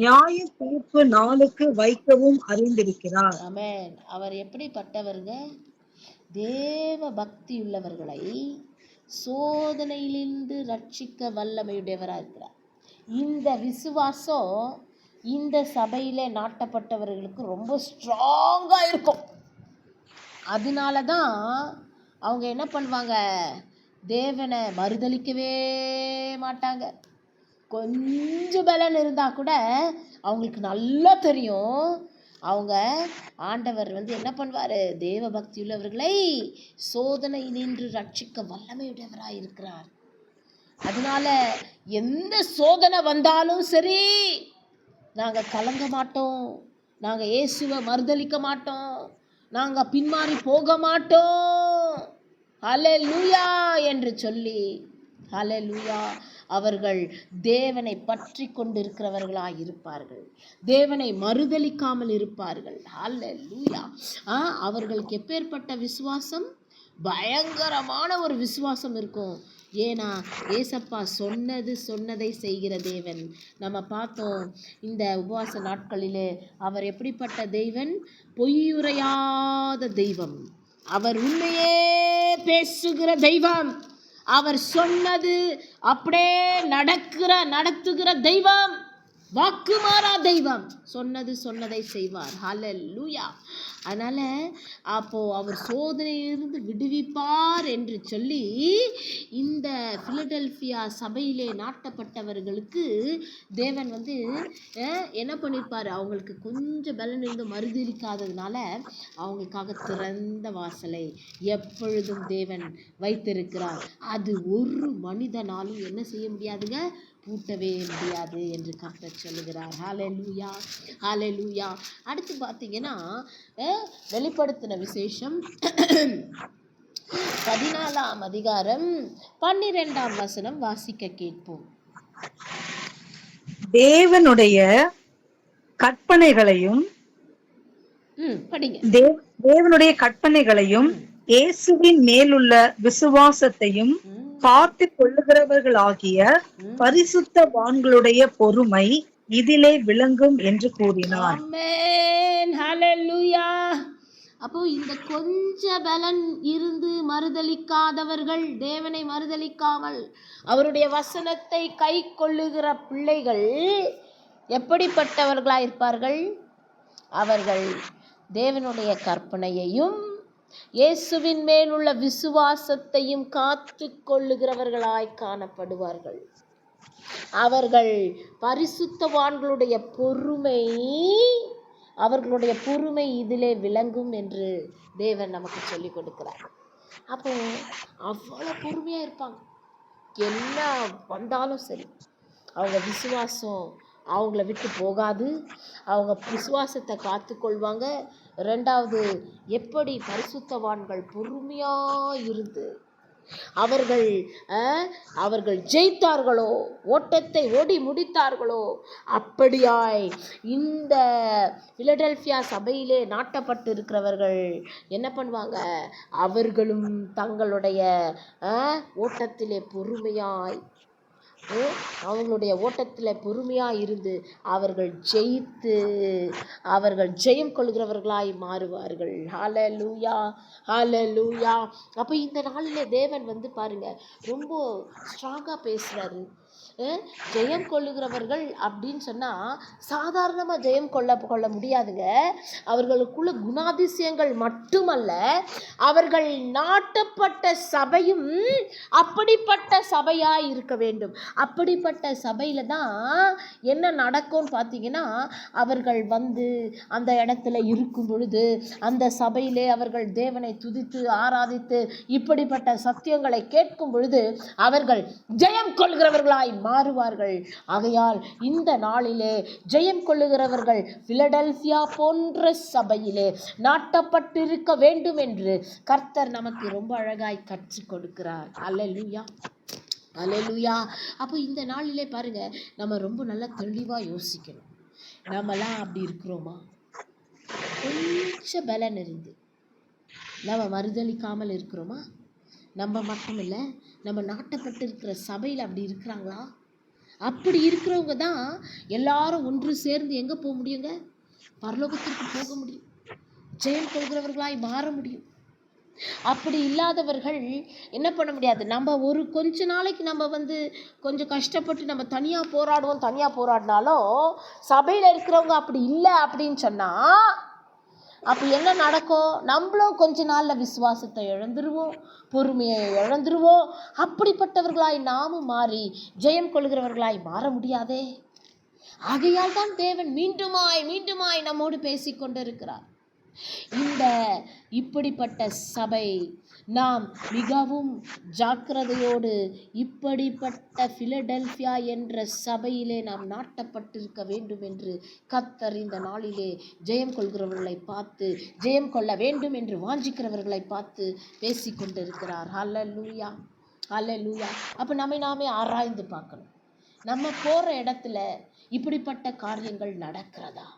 நியாய தீர்ப்பு நாளுக்கு வைக்கவும் அறிந்திருக்கிறார். ஆமென். அவர் எப்படிப்பட்டவருங்க? தேவ பக்தியுள்ளவர்களை சோதனையிலிருந்து ரட்சிக்க வல்லமையுடையவராக இருக்கிறார். இந்த விசுவாசம் இந்த சபையிலே நாட்டப்பட்டவர்களுக்கு ரொம்ப ஸ்ட்ராங்காக இருக்கும். அதனால தான் அவங்க என்ன பண்ணுவாங்க, தேவனை மறுதலிக்கவே மாட்டாங்க. கொஞ்சம் பலன் இருந்தால் கூட அவங்களுக்கு நல்லா தெரியும், அவங்க ஆண்டவர் என்ன பண்ணுவார், தேவ பக்தி உள்ளவர்களை சோதனை நின்று ரட்சிக்க வல்லமையுடையவராக இருக்கிறார். அதனால எந்த சோதனை வந்தாலும் சரி, நாங்கள் கலங்க மாட்டோம், நாங்கள் இயேசுவை மறுதலிக்க மாட்டோம், நாங்கள் பின்மாறி போக மாட்டோம். ஹல்லேலூயா என்று சொல்லி, ஹல்லேலூயா, அவர்கள் தேவனை பற்றி கொண்டிருக்கிறவர்களாக இருப்பார்கள், தேவனை மறுதலிக்காமல் இருப்பார்கள். ஹல்லேலூயா. அவர்களுக்கு எப்பேற்பட்ட விசுவாசம்? பயங்கரமான ஒரு விசுவாசம் இருக்கும். ஏன்னா ஏசப்பா சொன்னதை செய்கிற தேவன். நம்ம பார்த்தோம் இந்த உபவாச நாட்களிலே, அவர் எப்படிப்பட்ட தெய்வன்? பொய்யுரையாத தெய்வம், அவர் உண்மையே பேசுகிற தெய்வம், அவர் சொன்னது அப்படியே நடத்துகிற தெய்வம், வாக்குமாறா தெய்வம். சொன்னதை செய்வார். ஹல்லேலூயா. அதனால் அப்போது அவர் சோதனையிலிருந்து விடுவிப்பார் என்று சொல்லி இந்த பிலடெல்பியா சபையிலே நாட்டப்பட்டவர்களுக்கு தேவன் என்ன பண்ணியிருப்பார், அவங்களுக்கு கொஞ்சம் பலன் இருந்து மறுதலிக்காததுனால அவங்களுக்காக திறந்த வாசலை எப்பொழுதும் தேவன் வைத்திருக்கிறார். அது ஒரு மனிதனாலும் என்ன செய்ய முடியாதுங்க, பூட்டவே முடியாது என்று கர்த்தர் சொல்லுகிறார். ஹல்லேலூயா, ஹல்லேலூயா. அடுத்து பார்த்தீங்கன்னா வெளிப்படுத்தின விசேஷம் 14ஆம் அதிகாரம் 12ஆம் வசனம் வாசிக்க கேட்போம். தேவனுடைய கற்பனைகளையும் படிங்க. தேவனுடைய கற்பனைகளையும் இயேசுவின் மேலுள்ள விசுவாசத்தையும் காத்து கொள்ளுகிறவர்களாகிய பரிசுத்தவான்களுடைய பொறுமை இதிலே விளங்கும் என்று கூறினார். ஆமென். ஹல்லேலூயா. அப்போ இந்த கொஞ்ச பலன் இருந்து மறுதலிக்காதவர்கள், தேவனை மறுதலிக்காமல் அவருடைய வசனத்தை கை கொள்ளுகிற பிள்ளைகள் எப்படிப்பட்டவர்களாய் இருப்பார்கள்? அவர்கள் தேவனுடைய கற்பனையையும் இயேசுவின் மேல் உள்ள விசுவாசத்தையும் காத்து கொள்ளுகிறவர்களாய் காணப்படுவார்கள். அவர்கள் பரிசுத்தவான்களுடைய பொறுமை இதிலே விளங்கும் என்று தேவன் நமக்கு சொல்லிக் கொடுக்கிறார். அப்போ அவ்வளோ பொறுமையாக இருப்பாங்க. என்ன வந்தாலும் சரி, அவங்க விசுவாசம் அவங்கள விட்டு போகாது. அவங்க விசுவாசத்தை காத்து கொள்வாங்க. ரெண்டாவது, எப்படி பரிசுத்தவான்கள் பொறுமையாக இருந்து அவர்கள் ஜெயித்தார்களோ, ஓட்டத்தை ஓடி முடித்தார்களோ, அப்படியாய் இந்த பிலடெல்பியா சபையிலே நாட்டப்பட்டு இருக்கிறவர்கள் என்ன பண்ணுவாங்க? அவர்களும் தங்களுடைய ஓட்டத்திலே அவங்களுடைய ஓட்டத்தில் பொறுமையாக இருந்து அவர்கள் ஜெயம் கொள்கிறவர்களாய் மாறுவார்கள். ஹல்லேலூயா, ஹல்லேலூயா. அப்போ இந்த நாளிலே தேவன் பாருங்க, ரொம்ப ஸ்ட்ராங்காக பேசுகிறாரு. ஜெயம் கொள்ளுகிறவர்கள் அப்படின்னு சொன்னால் சாதாரணமாக ஜெயம் கொள்ள முடியாதுங்க. அவர்களுக்குள்ள குணாதிசயங்கள் மட்டுமல்ல, அவர்கள் நாட்டப்பட்ட சபையும் அப்படிப்பட்ட சபையாக இருக்க வேண்டும். அப்படிப்பட்ட சபையில் தான் என்ன நடக்கும்னு பார்த்தீங்கன்னா, அவர்கள் அந்த இடத்துல இருக்கும் பொழுது அந்த சபையிலே அவர்கள் தேவனை துதித்து ஆராதித்து இப்படிப்பட்ட சத்தியங்களை கேட்கும் பொழுது அவர்கள் ஜெயம் கொள்கிறவர்களாய் மாறுவார்கள். ஆகையால் இந்த நாளிலே ஜெயம் கொள்ளுகிறவர்கள் பிலடெல்பியா போன்ற சபையிலே நாட்டப்பட்டிருக்க வேண்டும் என்று கர்த்தர் நமக்கு ரொம்ப அழகாய் கற்றுக் கொடுக்கிறார். அல்லேலூயா, அல்லேலூயா. அப்போ இந்த நாளிலே பாருங்க, நம்ம ரொம்ப நல்லா தெளிவாக யோசிக்கணும். நம்மலாம் அப்படி இருக்கிறோமா? கொஞ்சம் பலன் இருந்து நம்ம மறுதலிக்காமல் இருக்கிறோமா? நம்ம மட்டும் இல்லை, நம்ம நாட்டப்பட்டு இருக்கிற சபையில் அப்படி இருக்கிறாங்களா? அப்படி இருக்கிறவங்க தான் எல்லாரும் ஒன்று சேர்ந்து எங்கே போக முடியுங்க? பரலோகத்திற்கு போக முடியும், ஜெயம் கொள்கிறவர்களாய் மாற முடியும். அப்படி இல்லாதவர்கள் என்ன பண்ண முடியாது. நம்ம கொஞ்ச நாளைக்கு நம்ம கொஞ்சம் கஷ்டப்பட்டு நம்ம தனியாக போராடினாலும் சபையில் இருக்கிறவங்க அப்படி இல்லை அப்படின்னு சொன்னால் அப்போ என்ன நடக்கும்? நம்மளும் கொஞ்ச நாளில் விசுவாசத்தை இழந்துருவோம், பொறுமையை இழந்துருவோம். அப்படிப்பட்டவர்களாய் நாமும் மாறி ஜெயம் கொள்கிறவர்களாய் மாற முடியாதே. ஆகையால் தான் தேவன் மீண்டுமாய் நம்மோடு பேசிக்கொண்டிருக்கிறார். இப்படிப்பட்ட சபை நாம் மிகவும் ஜாக்கிரதையோடு இப்படிப்பட்ட பிலடெல்பியா என்ற சபையிலே நாம் நாட்டப்பட்டிருக்க வேண்டும் என்று கர்த்தர் இந்த நாளிலே ஜெயம் கொள்கிறவர்களை பார்த்து, ஜெயம் கொள்ள வேண்டும் என்று வாஞ்சிக்கிறவர்களை பார்த்து பேசிக்கொண்டிருக்கிறார். ஹல்லேலூயா, ஹல்லேலூயா. அப்போ நாமே ஆராய்ந்து பார்க்கணும். நம்ம போகிற இடத்துல இப்படிப்பட்ட காரியங்கள் நடக்கிறதா?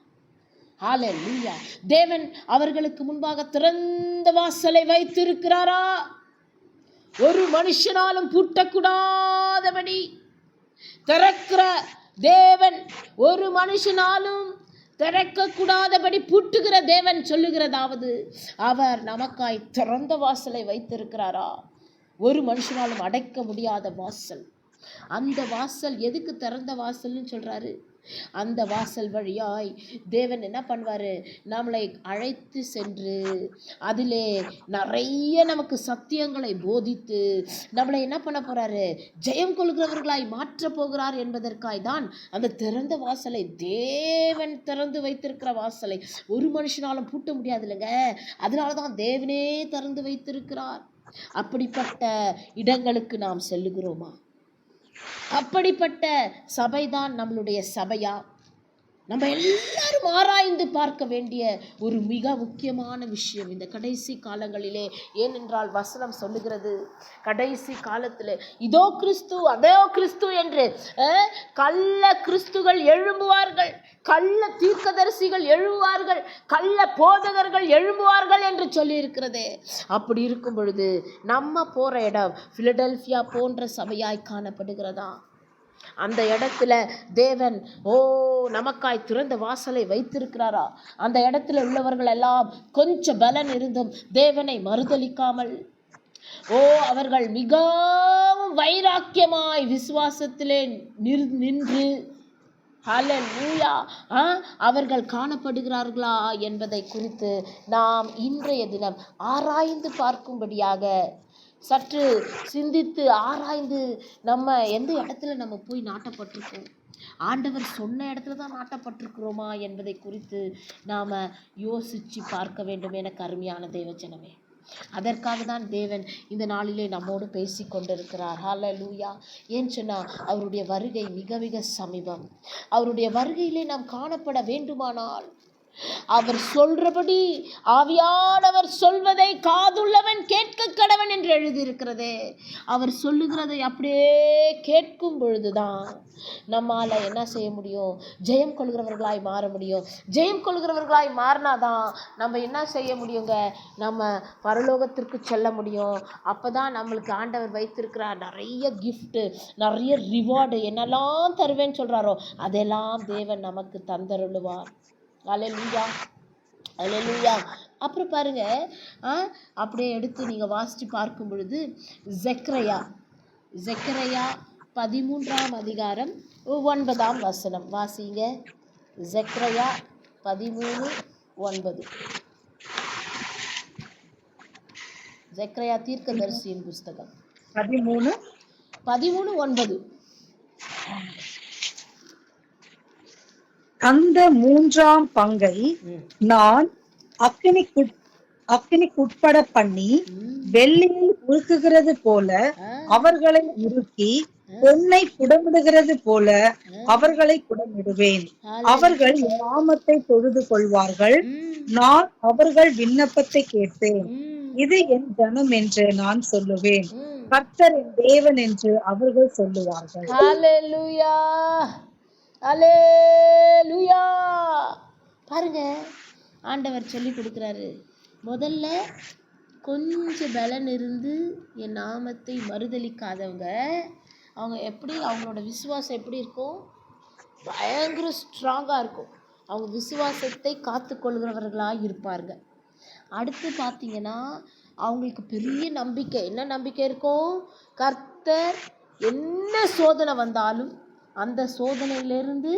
ஹல்லேலூயா. தேவன் அவர்களுக்கு முன்பாக திறந்த வாசலை வைத்திருக்கிறாரா? ஒரு மனுஷனாலும் பூட்டக்கூடாதபடி திறக்கிற தேவன், ஒரு மனுஷனாலும் திறக்கக்கூடாதபடி பூட்டுகிற தேவன் சொல்லுகிறதாவது, அவர் நமக்காய் திறந்த வாசலை வைத்திருக்கிறாரா? ஒரு மனுஷனாலும் அடைக்க முடியாத வாசல். அந்த வாசல் எதுக்கு திறந்த வாசல்னு சொல்றாரு? அந்த வாசல் வழியாய் தேவன் என்ன பண்ணுவார்? நம்மளை அழைத்து சென்று அதிலே நிறைய நமக்கு சத்தியங்களை போதித்து நம்மளை என்ன பண்ண போகிறாரு? ஜெயம் கொள்கிறவர்களாய் மாற்ற போகிறார் என்பதற்காய் தான் அந்த திறந்த வாசலை, தேவன் திறந்து வைத்திருக்கிற வாசலை ஒரு மனுஷனாலும் பூட்ட முடியாது இல்லைங்க. அதனால தான் தேவனே திறந்து வைத்திருக்கிறார். அப்படிப்பட்ட இடங்களுக்கு நாம் செல்லுகிறோமா? அப்படிப்பட்ட சபைதான் நம்மளுடைய சபையா? நம்ம எல்லாரும் ஆராய்ந்து பார்க்க வேண்டிய ஒரு மிக முக்கியமான விஷயம் இந்த கடைசி காலங்களிலே. ஏனென்றால் வசனம் சொல்லுகிறது, கடைசி காலத்தில் இதோ கிறிஸ்து அதோ கிறிஸ்து என்று கள்ள கிறிஸ்துகள் எழும்புவார்கள், கள்ள தீர்க்கதரிசிகள் எழும்புவார்கள், கள்ள போதகர்கள் எழும்புவார்கள் என்று சொல்லி இருக்கிறதே. அப்படி இருக்கும் பொழுது நம்ம போகிற இடம் பிலடெல்பியா போன்ற சபையாய் காணப்படுகிறதா? அந்த இடத்துல தேவன் நமக்காய் திறந்த வாசலை வைத்திருக்கிறாரா? அந்த இடத்துல உள்ளவர்கள் எல்லாம் கொஞ்சம் பலன் இருந்தும் தேவனை மறுதலிக்காமல் அவர்கள் மிகவும் வைராக்கியமாய் விசுவாசத்திலே நின்று ஹல்லேலூயா அவர்கள் காணப்படுகிறார்களா என்பதை குறித்து நாம் இன்றைய தினம் ஆராய்ந்து பார்க்கும்படியாக, சற்று சிந்தித்து ஆராய்ந்து, நம்ம எந்த இடத்துல நம்ம போய் நாட்டப்பட்டிருக்கோம், ஆண்டவர் சொன்ன இடத்துல தான் நாட்டப்பட்டிருக்கிறோமா என்பதை குறித்து நாம் யோசித்து பார்க்க வேண்டும். எனக்கு அருமையான தேவஜனமே, அதற்காக தான் தேவன் இந்த நாளிலே நம்மோடு பேசி கொண்டிருக்கிறார். ஹல்லேலூயா. ஏன்னு சொன்னால் அவருடைய வருகை மிக மிக சமீபம். அவருடைய வருகையிலே நாம் காணப்பட வேண்டுமானால் அவர் சொல்றபடி, ஆவியானவர் சொல்வதை காதுள்ளவன் கேட்க கடவன் என்று எழுதியிருக்கிறதே. அவர் சொல்லுகிறதை அப்படியே கேட்கும் பொழுதுதான் நம்மால் என்ன செய்ய முடியும்? ஜெயம் கொள்கிறவர்களாய் மாற முடியும். ஜெயம் கொள்கிறவர்களாய் மாறினாதான் நம்ம என்ன செய்ய முடியுங்க? நம்ம பரலோகத்திற்கு செல்ல முடியும். அப்போ தான் நம்மளுக்கு ஆண்டவர் வைத்திருக்கிறார் நிறைய கிஃப்ட்டு, நிறைய ரிவார்டு, என்னெல்லாம் தருவேன்னு சொல்கிறாரோ அதெல்லாம் தேவன் நமக்கு தந்தருளுவார். அல்லேலூயா, அல்லேலூயா. அப்புறம் பாருங்க, அப்படியே எடுத்து நீங்கள் வாசித்து பார்க்கும் பொழுது ஜெக்கரியா 13ஆம் அதிகாரம் 9ஆம் வசனம் வாசிங்க. ஜெக்கரியா 13:9. ஜெக்கரியா தீர்க்கதரிசியின் புஸ்தகம் 13:9. அந்த 3ஆம் பங்கை நான் அக்கினிக்குட்பட பண்ணி வெள்ளியை உருக்குகிறது போல அவர்களை உருக்கி பொன்னை புடமிடுகிறது போல அவர்களை புடமிடுவேன். அவர்கள் என் நாமத்தை தொழுது கொள்வார்கள். நான் அவர்கள் விண்ணப்பத்தை கேட்பேன். இது என் ஜனம் என்று நான் சொல்லுவேன். கர்த்தர் என் தேவன் என்று அவர்கள் சொல்லுவார்கள். ஹல்லேலூயா, அல்லேலூயா. பாருங்க, ஆண்டவர் சொல்லி கொடுக்குறாரு, முதல்ல கொஞ்சம் பலன் இருந்து என் நாமத்தை மறுதலிக்காதவங்க, அவங்க எப்படி, அவங்களோட விசுவாசம் எப்படி இருக்கும்? பயங்கர ஸ்ட்ராங்காக இருக்கும். அவங்க விசுவாசத்தை காத்து கொள்கிறவர்களாக இருப்பார்கள். அடுத்து பார்த்தீங்கன்னா அவங்களுக்கு பெரிய நம்பிக்கை. என்ன நம்பிக்கை இருக்கும்? கர்த்தர் என்ன சோதனை வந்தாலும் அந்த சோதனையிலிருந்து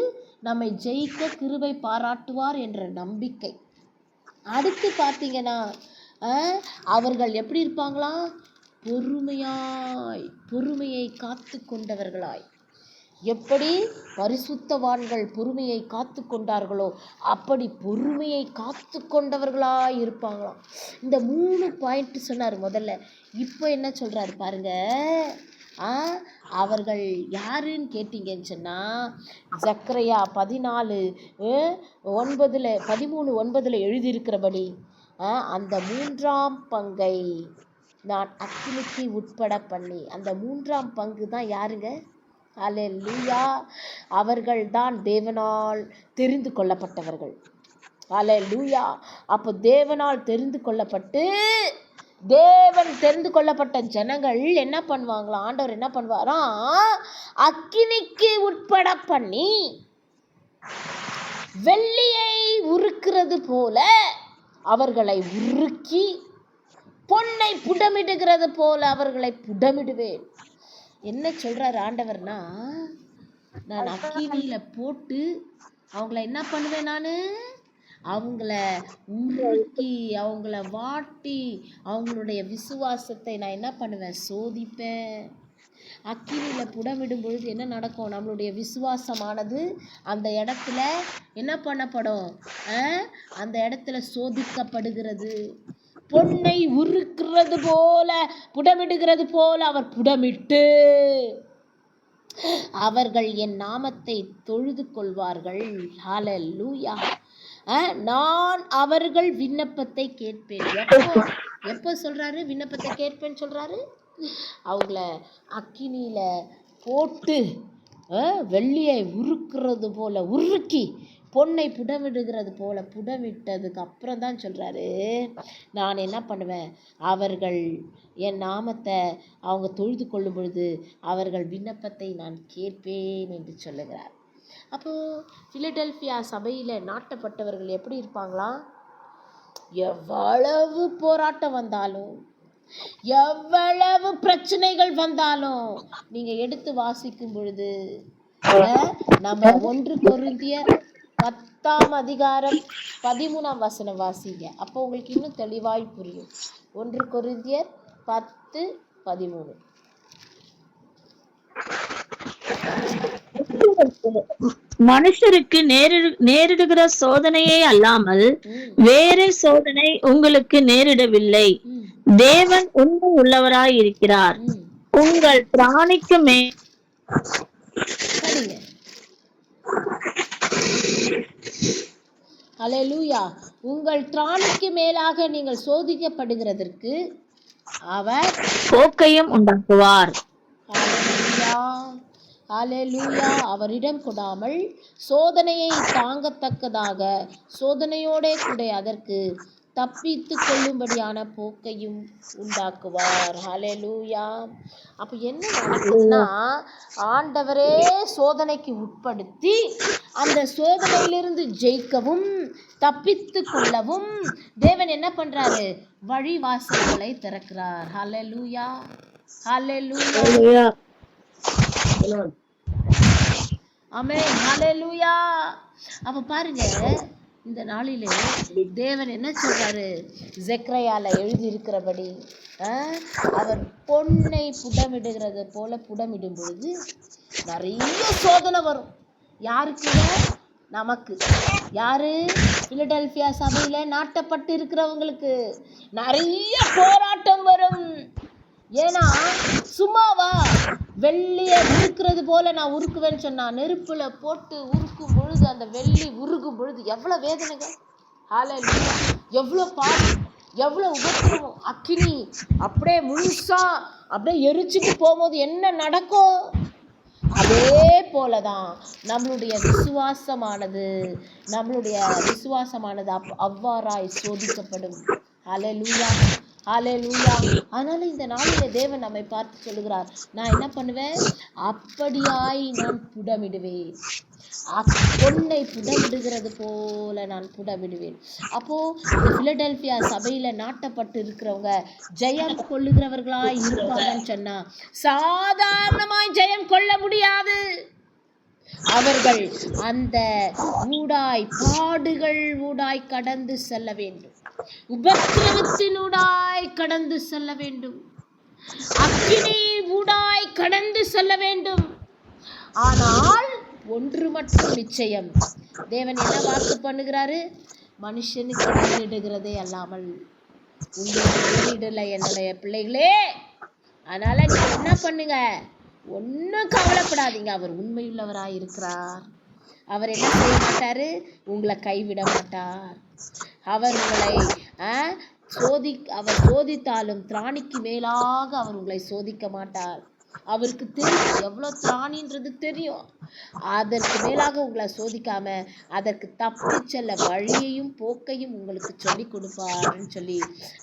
நம்மை ஜெயிக்க கிருபை பாராட்டுவார் என்ற நம்பிக்கை. அடுத்து பார்த்தீங்கன்னா அவர்கள் எப்படி இருப்பாங்களா? பொறுமையை காத்து கொண்டவர்களாய். எப்படி பரிசுத்தவான்கள் பொறுமையை காத்து கொண்டார்களோ அப்படி பொறுமையை காத்து கொண்டவர்களாய் இருப்பாங்களாம். இந்த 3 பாயிண்ட் சொன்னார் முதல்ல. இப்போ என்ன சொல்கிறாரு பாருங்க. அவர்கள் யாருன்னு கேட்டிங்கன்னு சொன்னால், ஜெக்கரியா 13:9 எழுதியிருக்கிறபடி அந்த 3ஆம் பங்கை நான் அக்கினிக்கு உட்பட பண்ணி, அந்த 3ஆம் பங்கு தான் யாருங்க? அல்லேலூயா. அவர்கள் தான் தேவனால் தெரிந்து கொள்ளப்பட்டவர்கள். அல்லேலூயா. அப்போ தேவனால் தெரிந்து கொள்ளப்பட்டு, தேவன் தெரிந்து கொள்ளப்பட்ட ஜனங்கள் என்ன பண்ணுவாங்களா? ஆண்டவர் என்ன பண்ணுவாராம்? அக்கினிக்கு உட்பட பண்ணி வெள்ளியை உருக்கிறது போல அவர்களை உருக்கி பொன்னை புடமிடுகிறது போல அவர்களை புடமிடுவேன். என்ன சொல்றாரு ஆண்டவர்னா, நான் அக்கினியில போட்டு அவங்கள என்ன பண்ணுவேன்? அவங்கள உருக்கி, அவங்கள வாட்டி, அவங்களுடைய விசுவாசத்தை நான் என்ன பண்ணுவேன்? சோதிப்பேன். அக்கினியில் புடமிடும் பொழுது என்ன நடக்கும்? நம்மளுடைய விசுவாசமானது அந்த இடத்துல என்ன பண்ணப்படும்? அந்த இடத்துல சோதிக்கப்படுகிறது. பொன்னை உருக்கிறது போல புடமிடுகிறது போல அவர் புடமிட்டு அவர்கள் என் நாமத்தை தொழுது கொள்வார்கள். ஹல்லேலூயா. நான் அவர்கள் விண்ணப்பத்தை கேட்பேன். எப்போ சொல்றாரு விண்ணப்பத்தை கேட்பேன்னு சொல்றாரு? அவங்கள அக்கினியில போட்டு வெள்ளியை உருக்கிறது போல உருக்கி பொன்னை புடமிடுகிறது போல புடமிட்டதுக்கு அப்புறம் தான் சொல்கிறாரு, நான் என்ன பண்ணுவேன், அவர்கள் என் நாமத்தை அவங்க தொழுது கொள்ளும் பொழுது அவர்கள் விண்ணப்பத்தை நான் கேட்பேன் என்று சொல்லுகிறார். அப்போது பிலடெல்பியா சபையில் நாட்டப்பட்டவர்கள் எப்படி இருப்பாங்களாம்? எவ்வளவு போராட்டம் வந்தாலும், எவ்வளவு பிரச்சனைகள் வந்தாலும், நீங்க எடுத்து வாசிக்கும் பொழுது நம்ம 1 கொரிந்தியர் 10:13 வாசிங்க. அப்போ உங்களுக்கு இன்னும் தெளிவாய் புரியும். 1 கொரிந்தியர் 10:13. மனுஷருக்கு நேரிடுகிற சோதனையே அல்லாமல் வேறு சோதனை உங்களுக்கு நேரிடவில்லை. தேவன் உண்மை உள்ளவராய் இருக்கிறார். உங்கள் பிராணிக்கு அல்லேலூயா. உங்கள் திராணிக்கு மேலாக நீங்கள் சோதிக்கப்படுகிறதற்கு அவர் போக்கையும் உண்டாக்குவார். அல்லேலூயா. அவரிடம் கொடாமல் சோதனையை தாங்கத்தக்கதாக சோதனையோட கூட அதற்கு தப்பித்து கொள்ளும்படியான போக்கையும் உண்டாக்குவார். அல்லேலூயா. அப்போ என்ன நடக்குதுன்னா, ஆண்டவரே சோதனைக்கு உட்படுத்தி அந்த சோதனையிலிருந்து ஜெயிக்கவும் தப்பித்து கொள்ளவும் தேவன் என்ன பண்றாரு? வழிவாசல்களை திறக்கிறார். அல்லேலூயா. அல்லேலூயா. ஆமென். ஹல்லேலூயா. அப்ப பாருங்க, இந்த நாளிலே தேவன் என்ன சொல்றாரு? ஜெக்கரியால எழுதி இருக்கிறபடி அவர் பொன்னை புடமிடுகிறது போல புடமிடும் பொழுது நிறைய சோதனை வரும். யாருக்கு? நமக்கு. யாரு? பிலடெல்பியா சபையில நாட்டப்பட்டு இருக்கிறவங்களுக்கு நிறைய போராட்டம் வரும். ஏன்னா சும்மாவா வெள்ளிய உருக்குறது போல நான் உருக்குவேன்னு சொன்னா, நெருப்புல போட்டு உருக்கும் பொழுது அந்த வெள்ளி உருகும் பொழுது எவ்வளவு வேதனைங்க. ஹல்லேலூயா. எவ்வளவு பாடு, எவ்வளவு உபத்திரவம். அக்கினி அப்படியே முழுசா அப்படியே எரிச்சுட்டு போகும்போது என்ன நடக்கும்? அதே போலதான் நம்மளுடைய விசுவாசமானது அவ்வாறாய் சோதிக்கப்படும். ஹல்லேலூயா. ஹல்லேலூயா. அதனால இந்த நாளிலே தேவன் நம்மை பார்த்து சொல்லுகிறார், நான் என்ன பண்ணுவேன்? அப்படியாய் நான் புடமிடுவேன். பொன்னை புடமிடுகிறது போல நான் புடமிடுவேன். அப்போ இந்த பிலடெல்பியா சபையில நாட்டப்பட்டு இருக்கிறவங்க ஜெயம் கொள்ளுகிறவர்களாய் இருப்பாங்கன்னு சொன்னா, சாதாரணமாய் ஜெயம் கொள்ள முடியாது. அவர்கள் அந்த பாடுகள் ஊடாய் கடந்து செல்ல வேண்டும். உபத்திரவத்தினூடாய் கடந்து செல்ல வேண்டும். அக்கினி ஊடாய் கடந்து செல்ல வேண்டும். ஆனால் ஒன்று மட்டும் நிச்சயம். தேவன் என்ன வாக்கு பண்ணுகிறாரு? மனுஷனுக்கு நேரிடுகிறதே அல்லாமல் உங்களுக்கு நேரிடலை என்னுடைய பிள்ளைகளே. அதனால நீங்க என்ன பண்ணுங்க? ஒன்றும் கவலைப்படாதீங்க. அவர் உண்மையுள்ளவராய் இருக்கிறார். அவர் என்ன செய்ய மாட்டாரு? உங்களை கைவிட மாட்டார். அவர் உங்களை அவர் சோதித்தாலும் திராணிக்கு மேலாக அவர் உங்களை சோதிக்க மாட்டார். அவருக்கு தெரியும் எவ்வளவு திராணின்றது தெரியும். அதற்கு மேலாக உங்களை சோதிக்காம அதற்கு தப்பி செல்ல வழியையும் போக்கையும் உங்களுக்கு சொல்லி கொடுப்பார்னு சொல்லி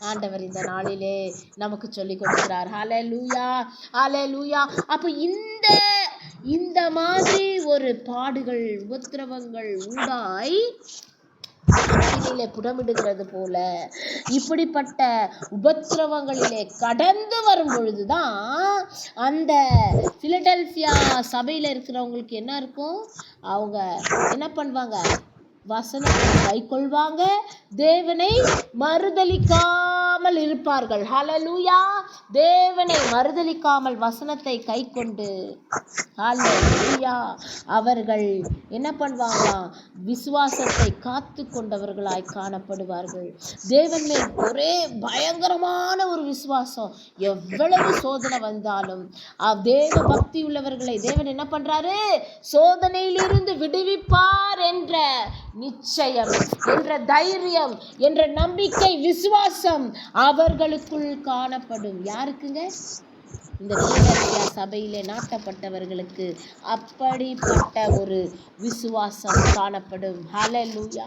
ஆண்டவர் இந்த நாளிலே நமக்கு சொல்லி கொடுக்கிறார். ஹல்லேலூயா. ஹல்லேலூயா. அப்ப இந்த மாதிரி ஒரு பாடுகள் உபத்திரவங்கள் ஊடாய் அக்கினியிலே புடமிடுகிறது போல இப்படிப்பட்ட உபத்திரவங்களிலே கடந்து வரும் பொழுதுதான் அந்த பிலடெல்பியா சபையில இருக்கிறவங்களுக்கு என்ன இருக்கும்? அவங்க என்ன பண்ணுவாங்க? வசனத்தை கை கொள்வாங்க, தேவனை மறுதலிக்காமல் இருப்பார்கள். ஹல்லேலூயா. தேவனை மறுதலிக்காமல் வசனத்தை கை கொண்டு ஹல்லேலூயா அவர்கள் என்ன பண்ணுவாங்களாம்? விசுவாசத்தை காத்து கொண்டவர்களாய் காணப்படுவார்கள். தேவன் மேல் ஒரே பயங்கரமான ஒரு விசுவாசம். எவ்வளவு சோதனை வந்தாலும் தேவ பக்தி உள்ளவர்களை தேவன் என்ன பண்றாரு? சோதனையிலிருந்து விடுவிப்பார் என்ற நிச்சயம், என்ற தைரியம், என்ற நம்பிக்கை, விசுவாசம் அவர்களுக்குள் காணப்படும். யாருக்குங்க? இந்த பிலதெல்பியா சபையிலே நாட்டப்பட்டவர்களுக்கு அப்படிப்பட்ட ஒரு விசுவாசம் காணப்படும். ஹல்லேலூயா.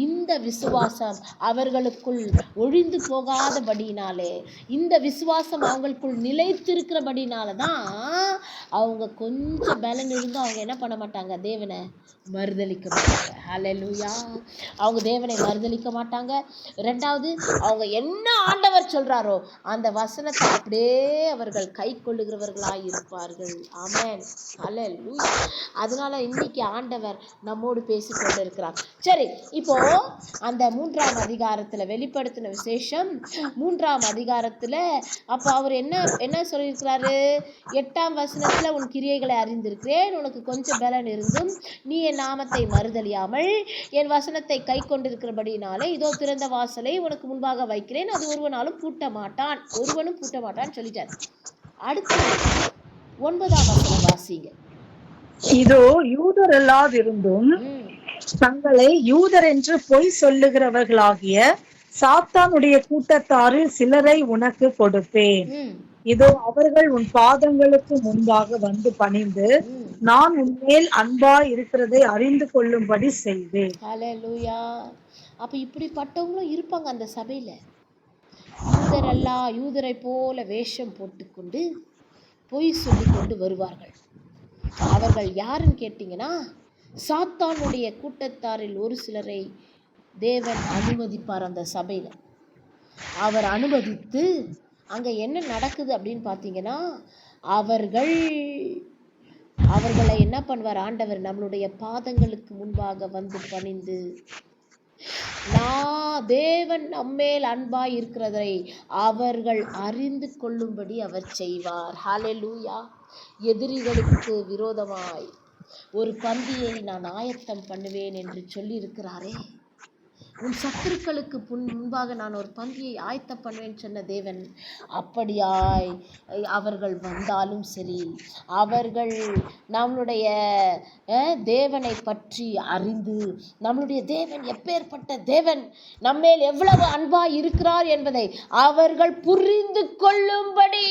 இந்த விசுவாசம் அவர்களுக்குள் ஒழிந்து போகாதபடினாலே, இந்த விசுவாசம் அவங்களுக்குள் நிலைத்திருக்கிறபடினால தான் அவங்க கொஞ்சம் பலன் இருந்தும் அவங்க என்ன பண்ண மாட்டாங்க, தேவனை மறுதலிக்க மாட்டாங்க. ஹல்லேலூயா. அவங்க தேவனை மறுதலிக்க மாட்டாங்க. ரெண்டாவது, அவங்க என்ன ஆண்டவர் சொல்றாரோ அந்த வசனத்தை அப்படியே அவர்கள் கை கொள்ளுகிறவர்களாய் இருப்பார்கள். ஆமென். ஹல்லேலூயா. அதனால இன்னைக்கு ஆண்டவர் நம்மோடு பேசிக்கொண்டு இருக்கிறார். சரி, இப்போ அந்த 3ஆம் அதிகாரத்துல வெளிப்படுத்தின விசேஷம் 3ஆம் அதிகாரத்துல அப்ப அவர் என்ன சொல்லியிருக்கிறாரு? 8ஆம் வசனத்துல உன் கிரியைகளை அறிந்திருக்கிறேன், உனக்கு கொஞ்சம் பலன் இருந்தும் நீ என் நாமத்தை மறுதலியாமல் என் வசனத்தை கை கொண்டிருக்கிறபடினாலே இதோ திறந்த வாசலை உனக்கு முன்பாக வைக்கிறேன், அது ஒருவனும் பூட்ட மாட்டான் சொல்லிட்டார். அடுத்து 9ஆம் வசனம் வாசிங்க. இதோ யூதர் அல்லாதிருந்தும் தங்களை யூதர் என்று பொய் சொல்லுகிறவர்களாகிய சாத்தானுடைய கூட்டத்தாரில் சிலரை உனக்கு கொடுப்பேன். இதோ அவர்கள் உன் பாதங்களுக்கு முன்பாக வந்து பணிந்து நான் உன்மேல் அன்பா இருக்கிறதை அறிந்து கொள்ளும்படி செய்வேன். ஹல்லேலூயா. அப்ப இப்படிப்பட்டவங்களும் இருப்பாங்க அந்த சபையில. யூதரை போல வேஷம் போட்டுக்கொண்டு பொய் சொல்லி கொண்டு வருவார்கள். அவர்கள் யாருன்னு கேட்டீங்கன்னா, சாத்தானுடைய கூட்டத்தாரில் ஒரு சிலரை தேவன் அனுமதிப்பார் அந்த சபையில. அவர் அனுமதித்து அங்க என்ன நடக்குது அப்படின்னு பார்த்தீங்கன்னா, அவர்களை என்ன பண்ணுவார் ஆண்டவர்? நம்மளுடைய பாதங்களுக்கு முன்பாக வந்து பணிந்து தேவன் நம்மேல் அன்பாய் இருக்கிறதை அவர்கள் அறிந்து கொள்ளும்படி அவர் செய்வார். ஹல்லேலூயா. எதிரிகளுக்கு விரோதமாய் ஒரு பந்தியை நான் ஆயத்தம் பண்ணுவேன் என்று சொல்லி இருக்கிறாரே. உன் சத்துருக்களுக்கு முன்பாக நான் ஒரு பந்தியை ஆயத்தம் பண்ணுவேன் சொன்ன தேவன் அப்படியாய் அவர்கள் வந்தாலும் சரி, அவர்கள் நம்மளுடைய தேவனை பற்றி அறிந்து நம்மளுடைய தேவன் எப்பேற்பட்ட தேவன், நம்மேல் எவ்வளவு அன்பாய் இருக்கிறார் என்பதை அவர்கள் புரிந்து கொள்ளும்படி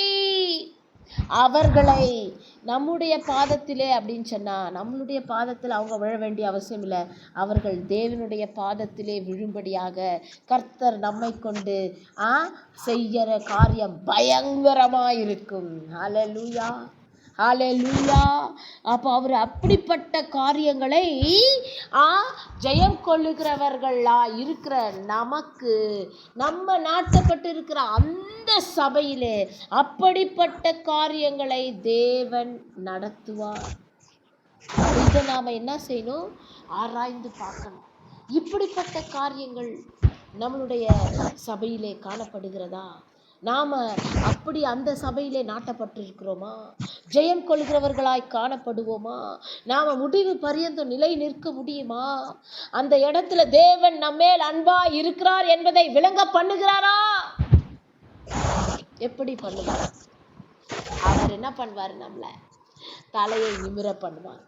அவர்களை நம்முடைய பாதத்திலே அப்படின்னு சொன்னா, நம்மளுடைய பாதத்தில் அவங்க விழ வேண்டிய அவசியம் இல்லை. அவர்கள் தேவனுடைய பாதத்திலே விழும்படியாக கர்த்தர் நம்மை கொண்டு செய்கிற காரியம் பயங்கரமாயிருக்கும். ஹல்லேலூயா. ஹல்லேலூயா. அப்போ அவர் அப்படிப்பட்ட காரியங்களை ஜெயம் கொள்ளுகிறவர்களா இருக்கிற நமக்கு, நம்ம நாட்டப்பட்டு இருக்கிற அந்த சபையிலே அப்படிப்பட்ட காரியங்களை தேவன் நடத்துவார். இதை நாம என்ன செய்யணும்? ஆராய்ந்து பார்க்கணும். இப்படிப்பட்ட காரியங்கள் நம்மளுடைய சபையிலே காணப்படுகிறதா? நாம அப்படி அந்த சபையிலே நாட்டப்பட்டிருக்கிறோமா? ஜெயம் கொள்கிறவர்களாய் காணப்படுவோமா? நாம முடிவு பரியந்தம் நிலை நிற்க முடியுமா? அந்த இடத்துல தேவன் நம்மேல் அன்பா இருக்கிறார் என்பதை விளங்க பண்ணுகிறாரா? எப்படி பண்ணுவார்? அவர் என்ன பண்ணுவார்? நம்மளை தலையை நிமிர பண்ணுவார்.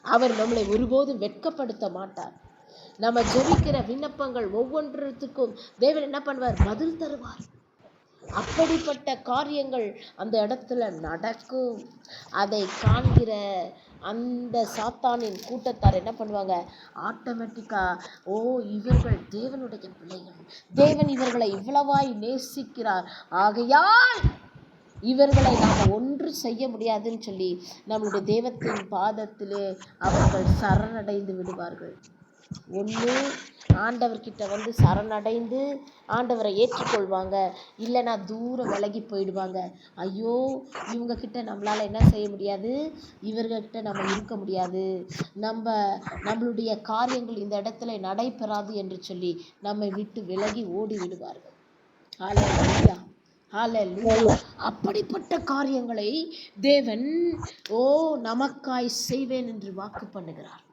அவர் நம்மளை ஒருபோதும் வெட்கப்படுத்த மாட்டார். நம்ம ஜெபிக்கிற விண்ணப்பங்கள் ஒவ்வொன்றுக்கும் தேவன் என்ன பண்ணுவார்? பதில் தருவார். அப்படிப்பட்ட காரியங்கள் அந்த இடத்துல நடக்கும். அதை காண்கிற அந்த சாத்தானின் கூட்டத்தார் என்ன பண்ணுவாங்க? ஆட்டோமேட்டிக்கா, இவர்கள் தேவனுடைய பிள்ளைகள், தேவன் இவர்களை இவ்வளவாய் நேசிக்கிறார், ஆகையால் இவர்களை நாம் ஒன்று செய்ய முடியாதுன்னு சொல்லி நம்மளுடைய தெய்வத்தின் பாதத்திலே அவர்கள் சரணடைந்து விடுவார்கள். ஒன்று ஆண்டவர்கிட்ட வந்து சரணடைந்து ஆண்டவரை ஏற்றுக்கொள்வாங்க, இல்லைன்னா தூரம் விலகி போயிடுவாங்க. ஐயோ, இவங்க கிட்ட நம்மளால் என்ன செய்ய முடியாது, இவர்கிட்ட நம்ம இருக்க முடியாது, நம்மளுடைய காரியங்கள் இந்த இடத்துல நடைபெறாது என்று சொல்லி நம்மை விட்டு விலகி ஓடி விடுவார்கள். ஹல்லேலூயா. ஹல்லேலூயா. அப்படிப்பட்ட காரியங்களை தேவன் நமக்காய் செய்வேன் என்று வாக்கு பண்ணுகிறார்.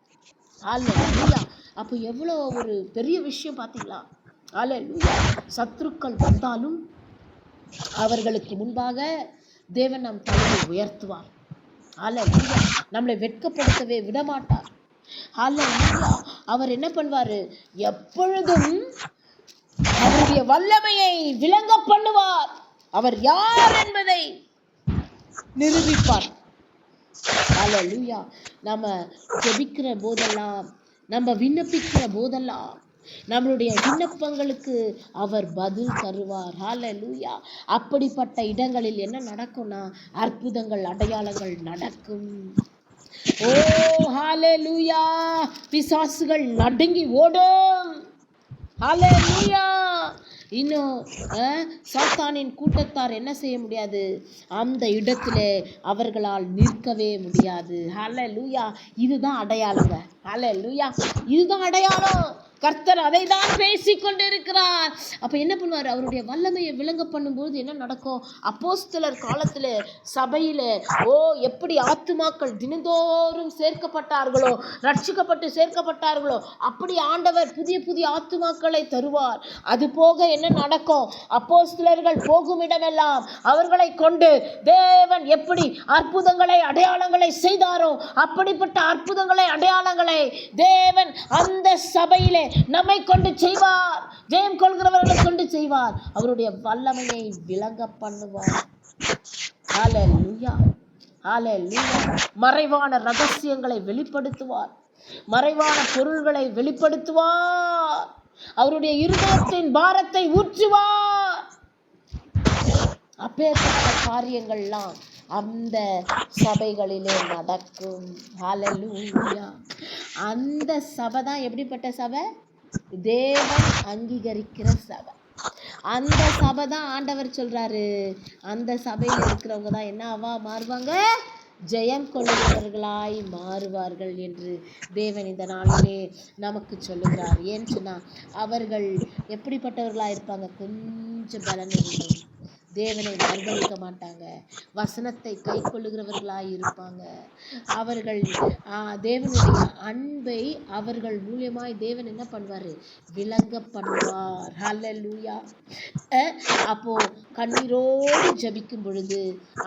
ஹல்லேலூயா. அப்போ எவ்வளோ ஒரு பெரிய விஷயம் பார்த்தீங்களா? ஹல்லேலூயா. சத்துருக்கள் வந்தாலும் அவர்களுக்கு முன்பாக தேவன் நம் தலையை உயர்த்துவார். ஹல்லேலூயா. நம்மளை வெட்கப்படுத்தவே விடமாட்டார். ஹல்லேலூயா. அவர் என்ன பண்ணுவாரு? எப்பொழுதும் அவருடைய வல்லமையை விளங்க பண்ணுவார். அவர் யார் என்பதை நிரூபிப்பார். ஹல்லேலூயா. நம்ம ஜெபிக்கிற போதெல்லாம், நம்ம விண்ணப்பிக்கிற போதெல்லாம் நம்மளுடைய விண்ணப்பங்களுக்கு அவர் பதில் தருவார். ஹல்லேலூயா. அப்படிப்பட்ட இடங்களில் என்ன நடக்கும்னா அற்புதங்கள் அடையாளங்கள் நடக்கும். ஓ ஹல்லேலூயா. பிசாசுகள் நடுங்கி ஓடும். ஹல்லேலூயா. இன்னும் சாத்தானின் கூட்டத்தார் என்ன செய்ய முடியாது, அந்த இடத்திலே அவர்களால் நிற்கவே முடியாது. ஹல்லேலூயா. இதுதான் அடையாளங்க. ஹல்லேலூயா. இதுதான் அடையாளம். கர்த்தர் அதை தான் பேசிக் கொண்டிருக்கிறார். அப்ப என்ன பண்ணுவார், அவருடைய வல்லமையை விளங்க பண்ணும்போது என்ன நடக்கும், அப்போஸ்தலர் காலத்துல சபையில எப்படி ஆத்துமாக்கள் தினந்தோறும் சேர்க்கப்பட்டார்களோ, ரட்சிக்கப்பட்டு சேர்க்கப்பட்டார்களோ, அப்படி ஆண்டவர் புதிய புதிய ஆத்துமாக்களை தருவார். அது போக என்ன நடக்கும், அப்போஸ்தலர்கள் போகும் இடமெல்லாம் அவர்களை கொண்டு தேவன் எப்படி அற்புதங்களை அடையாளங்களை செய்தாரோ, அப்படிப்பட்ட அற்புதங்களை அடையாளங்களை தேவன் அந்த சபையிலே நம்மை கொண்டு செய்வார். ஜெயம் கொள்கிறவர்களை கொண்டு செய்வார். அவருடைய வல்லமையை விளங்க பண்ணுவார். ஹல்லேலூயா. ஹல்லேலூயா. மறைவான ரகசியங்களை வெளிப்படுத்துவார். மறைவான பொருள்களை வெளிப்படுத்துவார். அவருடைய இருதயத்தின் பாரத்தை ஊற்றுவார். அப்பேற்பட்ட காரியங்கள்லாம் அந்த சபைகளிலே நடக்கும். ஹல்லேலூயா. அந்த சபை தான் எப்படிப்பட்ட சபை, தேவன் அங்கீகரிக்கிற சபை. அந்த சபை தான் ஆண்டவர் சொல்றாரு, அந்த சபையில் இருக்கிறவங்க தான் என்ன மாறுவாங்க, ஜெயம் கொள்ளுகிறவர்களாய் மாறுவார்கள் என்று தேவன் இந்த நாளிலே நமக்கு சொல்லுகிறார். ஏன்னு சொன்னா அவர்கள் எப்படிப்பட்டவர்களாக இருப்பாங்க, கொஞ்சம் பலன் இருந்தது, தேவனை மறுதலிக்க மாட்டாங்க, வசனத்தை கை கொள்ளுகிறவர்களாய் இருப்பாங்க. அவர்கள் தேவனுடைய அன்பை அவர்கள் மூலியமாய் தேவன் என்ன பண்ணுவார், விளங்க பண்ணுவார். ஹல்லேலூயா. அப்போ கண்ணீரோடு ஜபிக்கும் பொழுது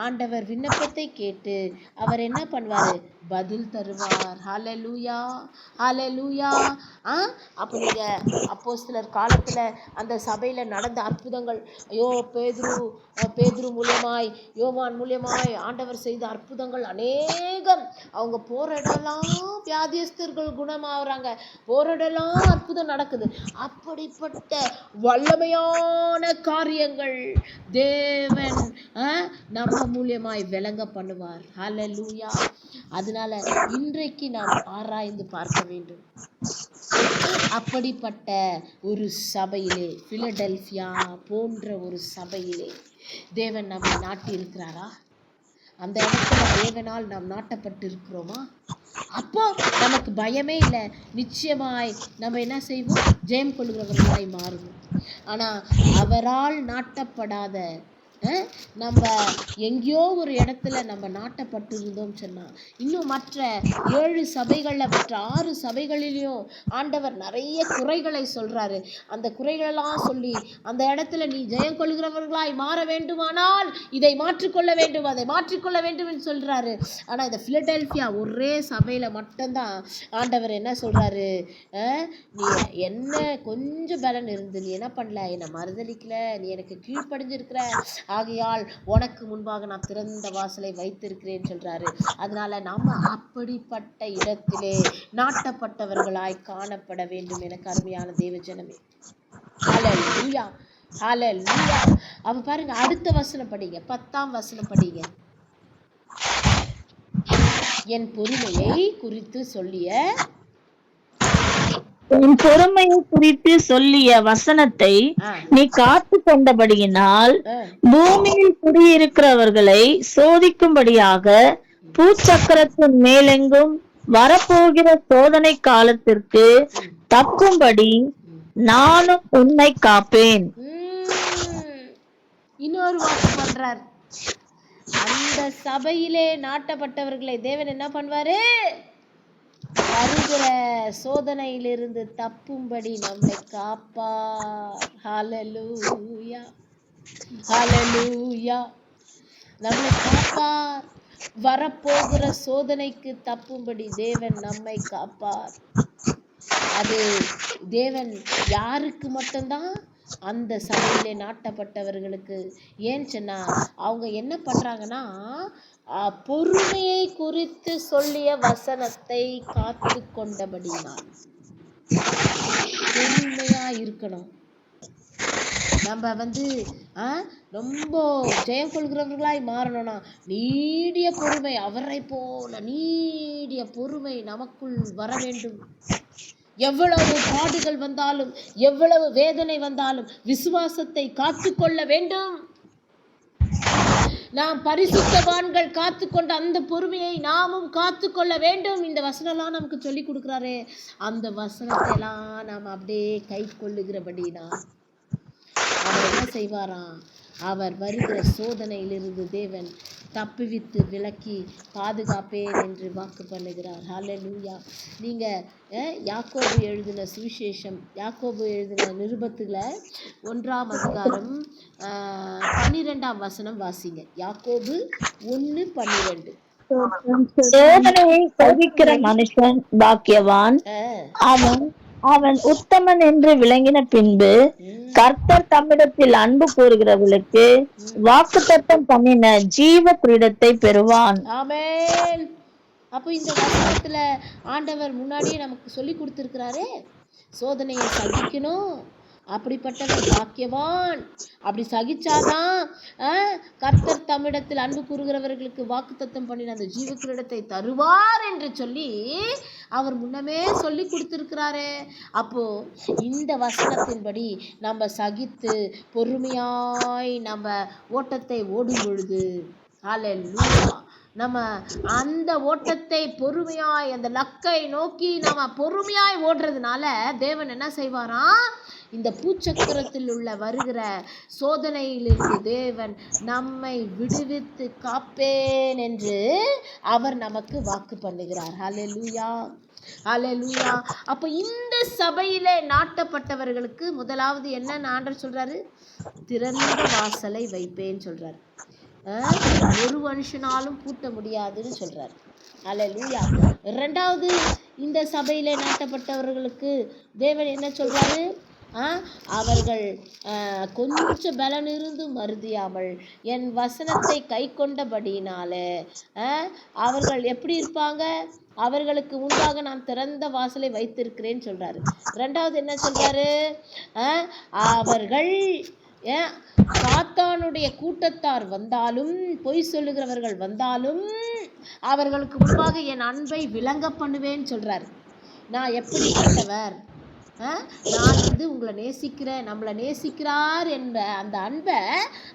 ஆண்டவர் விண்ணப்பத்தை கேட்டு அவர் என்ன பண்ணுவார், பதில் தருவார். ஹல்லேலூயா. ஹல்லேலூயா. அப்போ நீங்க அப்போஸ்தலர் காலத்துல அந்த சபையில நடந்த அற்புதங்கள், ஐயோ பேதுரு மூலியமாய், யோவான் மூலியமாய் ஆண்டவர் செய்த அற்புதங்கள் அநேகம். அவங்க போற இடம்லாம் வியாதியஸ்தர்கள் குணமாகறாங்க, போற இடம்லாம் அற்புதம் நடக்குது. அப்படிப்பட்ட வல்லமையான காரியங்கள் தேவன் நம்ம மூலியமாய் விளங்க பண்ணுவார். ஹல்லேலூயா. அதனால இன்றைக்கு நாம் ஆராய்ந்து பார்க்க வேண்டும். அப்படிப்பட்ட ஒரு சபையிலே, பிலடெல்பியா போன்ற ஒரு சபையிலே தேவன் நம்மை நாட்டி இருக்கிறாரா? அந்த இடத்துல தேவனால் நாம் நாட்டப்பட்டு இருக்கிறோமா? அப்போ நமக்கு பயமே இல்லை. நிச்சயமாய் நம்ம என்ன செய்வோம், ஜெயம் கொள்கிறவர்களாய் மாறுவோம். ஆனா அவரால் நாட்டப்படாத நம்ம எங்கேயோ ஒரு இடத்துல நம்ம நாட்டப்பட்டு இருந்தோம் சொன்னா, இன்னும் மற்ற 7 சபைகள்ல, மற்ற 6 சபைகளிலையும் ஆண்டவர் நிறைய குறைகளை சொல்றாரு. அந்த குறைகளெல்லாம் சொல்லி அந்த இடத்துல நீ ஜெயம் கொள்கிறவர்களாய் மாற வேண்டுமானால் இதை மாற்றிக்கொள்ள வேண்டும், அதை மாற்றிக்கொள்ள வேண்டும் என்று சொல்றாரு. ஆனா இந்த பிலடெல்பியா ஒரே சபையில மட்டும்தான் ஆண்டவர் என்ன சொல்றாரு, நீ என்ன கொஞ்சம் பலன் இருந்து நீ என்ன பண்ணல, என்னை மறுதலிக்கல, நீ எனக்கு கீழ்ப்படிஞ்சிருக்கிற, ஆகையால் உனக்கு முன்பாக நான் திறந்த வாசலை வைத்திருக்கிறேன் சொல்றாரு. அதனால நாம அப்படிப்பட்ட இடத்திலே நாட்டப்பட்டவர்களாய் காணப்பட வேண்டும். எனக்கு அருமையான தேவஜனமே, ஹல்லேலூயா. ஹல்லேலூயா. அப்ப பாருங்க, அடுத்த வசனம் படிங்க, 10ஆம் வசனம் படிங்க. என் பொறுமையை குறித்து சொல்லிய வசனத்தை நீ காத்து கொண்டபடியினால் பூமியில் குடியிருக்கிறவர்களை சோதிக்கும்படியாக பூச்சக்கரத்தின் மேலெங்கும் வரப்போகிற சோதனை காலத்திற்கு தப்பும்படி நானும் உன்னை காப்பேன். இன்னொரு வாக்கு பண்றார். அந்த சபையிலே நாட்டப்பட்டவர்களை தேவன் என்ன பண்ணுவாரு, வருகிற சோதனையிலிருந்து தப்பும்படி நம்மை காப்பார். ஹல்லேலூயா. ஹல்லேலூயா. நம்மை காப்பார். வரப்போகிற சோதனைக்கு தப்பும்படி தேவன் நம்மை காப்பார். அது தேவன் யாருக்கு மட்டும்தான் அந்த சபையிலே நாட்டப்பட்டவர்களுக்கு. ஏன்னு சொன்னா அவங்க என்ன பண்றாங்கன்னா, பொறுமையை குறித்து சொல்லிய வசனத்தை காத்து கொண்டபடினால். பொறுமையா இருக்கணும். நம்ம ரொம்ப ஜெயம் கொள்கிறவர்களாய் மாறணும்னா நீடிய பொறுமை, அவரை போல நீடிய பொறுமை நமக்குள் வர வேண்டும். எவ்வளவு பாடுகள் வந்தாலும், எவ்வளவு வேதனை வந்தாலும் விசுவாசத்தை காத்து கொள்ள வேண்டும். நாம் பரிசுத்தவான்கள் காத்து கொண்ட அந்த பொறுமையை நாமும் காத்து கொள்ள வேண்டும். இந்த வசனம்லாம் நமக்கு சொல்லி கொடுக்குறாரே, அந்த வசனத்தை எல்லாம் நாம் அப்படியே கை கொள்ளுகிறபடினா அவர் என்ன செய்வாராம்? அவர் வருகிற சோதனையிலிருந்து தேவன் தப்புவித்து விலக்கி பாதுகாப்பேன் என்று வாக்கு பண்ணுகிறார். ஹல்லேலூயா. நீங்கள் யாக்கோபு எழுதின சுவிசேஷம், யாக்கோபு எழுதின நிருபத்தில் 1ஆம் அதிகாரம் 12ஆம் வசனம் வாசிங்க. யாக்கோபு 1:12. சோதனையை சகிக்கிற மனுஷன் பாக்கியவான், அவன் உத்தமன் என்று விளங்கின பின்பு கர்த்தர் தம்மிடத்தில் அன்பு கூறுகிறவர்களுக்கு வாக்குத்தத்தம் பண்ணின ஜீவ கிரீடத்தை பெறுவான். ஆமென். அப்போ இந்த வசனத்துல ஆண்டவர் முன்னாடியே நமக்கு சொல்லி கொடுத்திருக்கிறாரே, சோதனையை சகிக்கணும், அப்படிப்பட்டவன் பாக்கியவான். அப்படி சகிச்சாதான் கர்த்தர் தம்மிடத்தில் அன்பு கூறுகிறவர்களுக்கு வாக்குத்தத்தம் பண்ணின அந்த ஜீவ கிரீடத்தை தருவார் என்று சொல்லி அவர் முன்னமே சொல்லி கொடுத்திருக்கிறாரே. அப்போ இந்த வசனத்தின்படி நம்ம சகித்து பொறுமையாய் நம்ம ஓட்டத்தை ஓடும் பொழுது, ஹல்லேலூயா, நம்ம அந்த ஓட்டத்தை பொறுமையாய் அந்த லக்கை நோக்கி நம்ம பொறுமையாய் ஓடுறதுனால தேவன் என்ன செய்வாராம்? இந்த பூச்சக்கரத்தில் உள்ள வருகிற சோதனையிலிருந்து தேவன் நம்மை விடுவித்து காப்பேன் என்று அவர் நமக்கு வாக்கு பண்ணுகிறார். ஹல்லேலூயா, ஹல்லேலூயா. அப்போ இந்த சபையிலே நாட்டப்பட்டவர்களுக்கு முதலாவது என்ன ஆண்டவர் சொல்றாரு? திறந்த வாசலை வைப்பேன்னு சொல்றாரு. ஒரு மனுஷனாலும் பூட்ட முடியாதுன்னு சொல்றாரு. ஹல்லேலூயா. இரண்டாவது, இந்த சபையிலே நாட்டப்பட்டவர்களுக்கு தேவன் என்ன சொல்றாரு? அவர்கள் கொஞ்சம் பலன் இருந்து மருதியாமல் என் வசனத்தை கை கொண்டபடினால அவர்கள் எப்படி இருப்பாங்க? அவர்களுக்கு முன்பாக நான் திறந்த வாசலை வைத்திருக்கிறேன்னு சொல்றாரு. ரெண்டாவது என்ன சொல்றாரு? அவர்கள் சாத்தானுடைய கூட்டத்தார் வந்தாலும், பொய் சொல்லுகிறவர்கள் வந்தாலும் அவர்களுக்கு முன்பாக என் அன்பை விளங்க பண்ணுவேன்னு சொல்றாரு. நான் எப்படிப்பட்டவர்? நான் உங்களை நேசிக்கிறேன், நம்மளை நேசிக்கிறார் என்ற அந்த அன்பை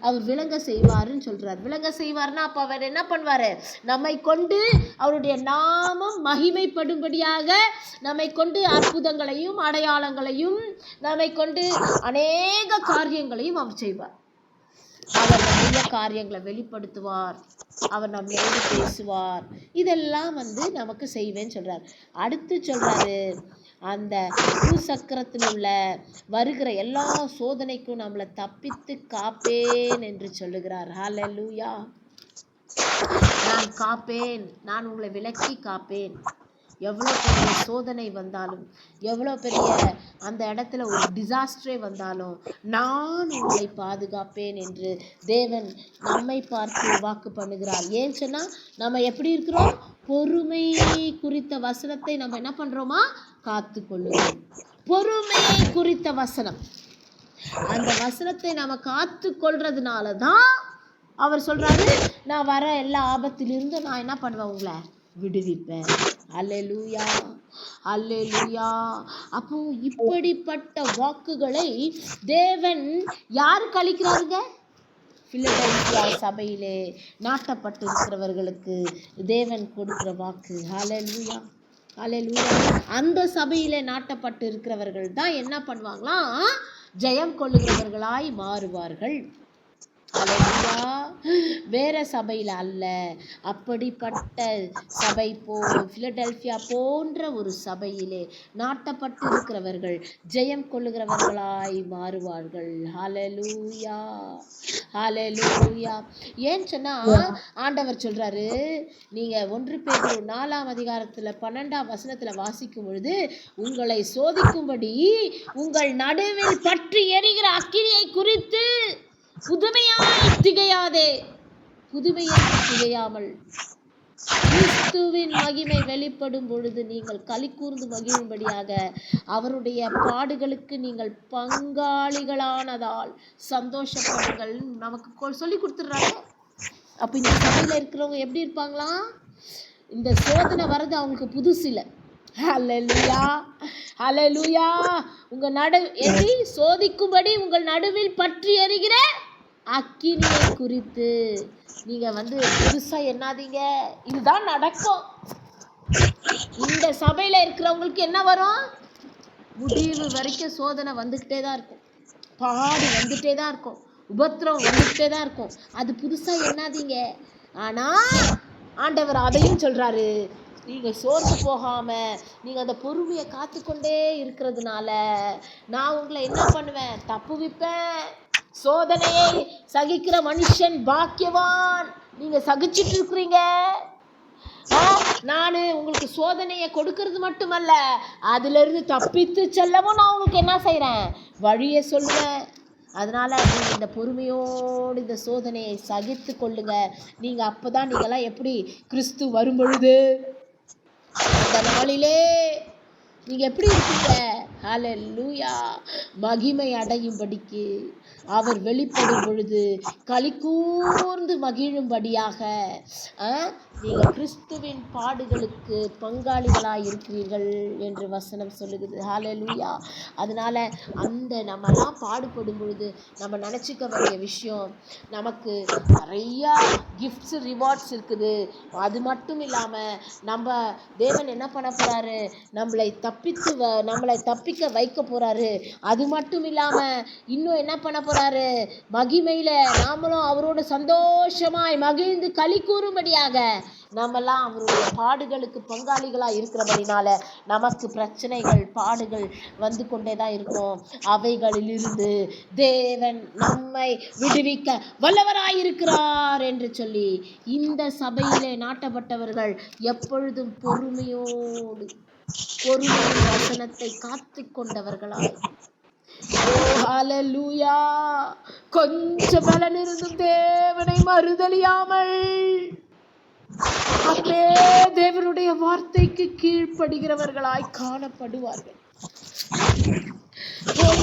அவர் விளங்க செய்வாருன்னு சொல்றார். விளங்க செய்வார்னா அப்போ அவர் என்ன பண்ணுவார்? நம்மை கொண்டு அவருடைய நாமம் மகிமைப்படும்படியாக நம்மை கொண்டு அற்புதங்களையும் அடையாளங்களையும் நம்மை கொண்டு அநேக காரியங்களையும் அவர் செய்வார். அவர் நிறைய காரியங்களை வெளிப்படுத்துவார், அவர் நம்மளோடு பேசுவார். இதெல்லாம் நமக்கு செய்வேன்னு சொல்றார். அடுத்து சொல்றாரு, அந்த பூசக்கரத்தில் உள்ள வருகிற எல்லா சோதனைக்கும் நம்மளை தப்பித்து காப்பேன் என்று சொல்லுகிறார். ஹல்லேலூயா. நான் காப்பேன், நான் உங்களை விலக்கி காப்பேன். எவ்வளோ பெரிய சோதனை வந்தாலும், எவ்வளோ பெரிய அந்த இடத்துல ஒரு டிசாஸ்டரே வந்தாலும் நான் உங்களை பாதுகாப்பேன் என்று தேவன் நம்மை பார்த்து வாக்கு பண்ணுகிறார். ஏன்னு சொன்னால் நம்ம எப்படி இருக்கிறோம்? பொறுமை குறித்த வசனத்தை நம்ம என்ன பண்ணுறோமா? காத்து கொள்ளுவோம். பொறுமையை குறித்த வசனம், அந்த வசனத்தை நம்ம காத்து கொள்றதுனால தான் அவர் சொல்றாரு, நான் வர எல்லா ஆபத்திலிருந்து நான் என்ன பண்ணுவேன்? உங்களை விடுவிப்பேன். அல்லேலூயா, அல்லேலூயா. அப்போ இப்படிப்பட்ட வாக்குகளை தேவன் யாருக்கு அளிக்கிறாருங்க? பிலடெல்பியா சபையிலே நாட்டப்பட்டிருக்கிறவர்களுக்கு தேவன் கொடுக்கிற வாக்கு. ஹல்லேலூயா, ஹல்லேலூயா. அந்த சபையிலே நாட்டப்பட்டு இருக்கிறவர்கள் தான் என்ன பண்ணுவாங்களாம்? ஜெயம் கொள்ளுகிறவர்களாய் மாறுவார்கள். அல்லேலூயா. வேற சபையில அல்ல, அப்படிப்பட்ட சபை பிலடெல்பியா போன்ற ஒரு சபையிலே நாட்டப்பட்டு இருக்கிறவர்கள் ஜெயம் கொள்ளுகிறவர்களாய் மாறுவார்கள். ஹalleluya, ஹalleluya. ஏன் சொன்னா ஆண்டவர் சொல்றாரு, நீங்க 1 பேதுரு 4ஆம் அதிகாரத்துல 12ஆம் வசனத்துல வாசிக்கும் பொழுது, உங்களை சோதிக்கும்படி உங்கள் நடுவில் பற்றி எரிகிற அக்கினியை குறித்து புதுமையாய் திகையாதே, புதுமையாய் திகையாமல் கிறிஸ்துவின் மகிமை வெளிப்படும் பொழுது நீங்கள் களி கூர்ந்து மகிழும்படியாக அவருடைய பாடுகளுக்கு நீங்கள் பங்காளிகளானதால் சந்தோஷப்படுங்கள். நமக்கு சொல்லி கொடுத்துடுறாங்க. அப்ப இந்த சபையில இருக்கிறவங்க எப்படி இருப்பாங்களாம்? இந்த சோதனை வர்றது அவங்களுக்கு புதுசு இல்லை. ஹல்லேலூயா, ஹல்லேலூயா. எதி சோதிக்கும்படி உங்கள் நடுவில் பற்றி எரிகிற அக்கினியை குறித்து நீங்க புதுசா என்னாதீங்க. இதுதான் நடக்கும். இந்த சபையில இருக்கிறவங்களுக்கு என்ன வரும்? முடிவு வரைக்கும் சோதனை வந்துகிட்டே தான் இருக்கும், பாடு வந்துட்டே தான் இருக்கும், உபத்திரம் வந்துகிட்டே தான் இருக்கும். அது புதுசா என்னாதீங்க. ஆனா ஆண்டவர் அதையும் சொல்றாரு, நீங்க சோர்ந்து போகாம நீங்க அந்த பொறுமையை காத்துக்கொண்டே இருக்கிறதுனால நான் உங்களை என்ன பண்ணுவேன்? தப்புவிப்பேன். சோதனையை சகிக்கிற மனுஷன் பாக்கியவான். நீங்க சகிச்சிட்டு இருக்கிறீங்க. நான் உங்களுக்கு சோதனையை கொடுக்கறது மட்டுமல்ல, அதுல இருந்து தப்பித்து செல்லவும் நான் உங்களுக்கு என்ன செய்யறேன்? வழியை சொல்லுவேன். அதனால நீங்க இந்த பொறுமையோடு இந்த சோதனையை சகித்து கொள்ளுங்க. நீங்க அப்பதான் நீங்களாம் எப்படி கிறிஸ்து வரும் பொழுது அந்த நாளிலே நீங்க எப்படி இருக்கீங்க? ஹல்லேலூயா. மகிமை அடையும்படிக்கு அவர் வெளிப்படும் பொழுது களி கூர்ந்து மகிழும்படியாக நீங்கள் கிறிஸ்துவின் பாடுகளுக்கு பங்காளிகளாய் இருக்கிறீர்கள் என்று வசனம் சொல்லுகிறது. ஹல்லேலூயா. அதனால நம்மலாம் பாடுபடும் பொழுது நம்ம நினச்சிக்க வேண்டிய விஷயம், நமக்கு நிறையா கிஃப்ட்ஸ் ரிவார்ட்ஸ் இருக்குது. அது மட்டும் இல்லாமல் நம்ம தேவன் என்ன பண்ண போறாரு? நம்மளை தப்பிக்க வைக்க போறாரு. அது மட்டும் இல்லாம இன்னும் என்ன பண்ண போறாரு? மகிமையில நாமளும் அவரோட சந்தோஷமாய் மகிழ்ந்து களி கூறும்படியாக நாமெல்லாம் அவருடைய பாடுகளுக்கு பங்காளிகளா இருக்கிறபடினால நமக்கு பிரச்சனைகள் பாடுகள் வந்து கொண்டேதான் இருக்கும். அவைகளிலிருந்து தேவன் நம்மை விடுவிக்க வல்லவராயிருக்கிறார் என்று சொல்லி இந்த சபையிலே நாட்டப்பட்டவர்கள் எப்பொழுதும் பொறுமையின் வசனத்தை காத்து கொண்டவர்களாய், ஹல்லேலூயா, கொஞ்சம் பலன் இருந்தும் தேவனை மறுதலியாமல் அப்படியே தேவனுடைய வார்த்தைக்கு கீழ்ப்படுகிறவர்களாய் காணப்படுவார்கள்.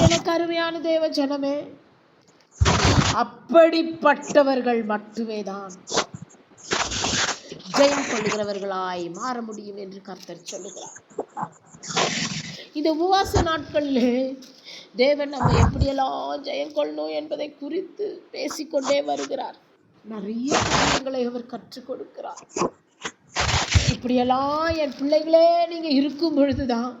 எனக்கு அருமையான தேவ ஜனமே, அப்படிப்பட்டவர்கள் மட்டுமே தான் ஜெயம் கொள்ளுகிறவர்களாய் மாற முடியும் என்று கர்த்தர் சொல்லுகிறார். இந்த உபவாச நாட்களில் தேவன் நம்ம எப்படியெல்லாம் ஜெயம் கொள்ளணும் என்பதை குறித்து பேசிக்கொண்டே வருகிறார். நிறைய காரியங்களை அவர் கற்றுக் கொடுக்கிறார். இப்படியெல்லாம் என் பிள்ளைகளே நீங்க இருக்கும் பொழுதுதான்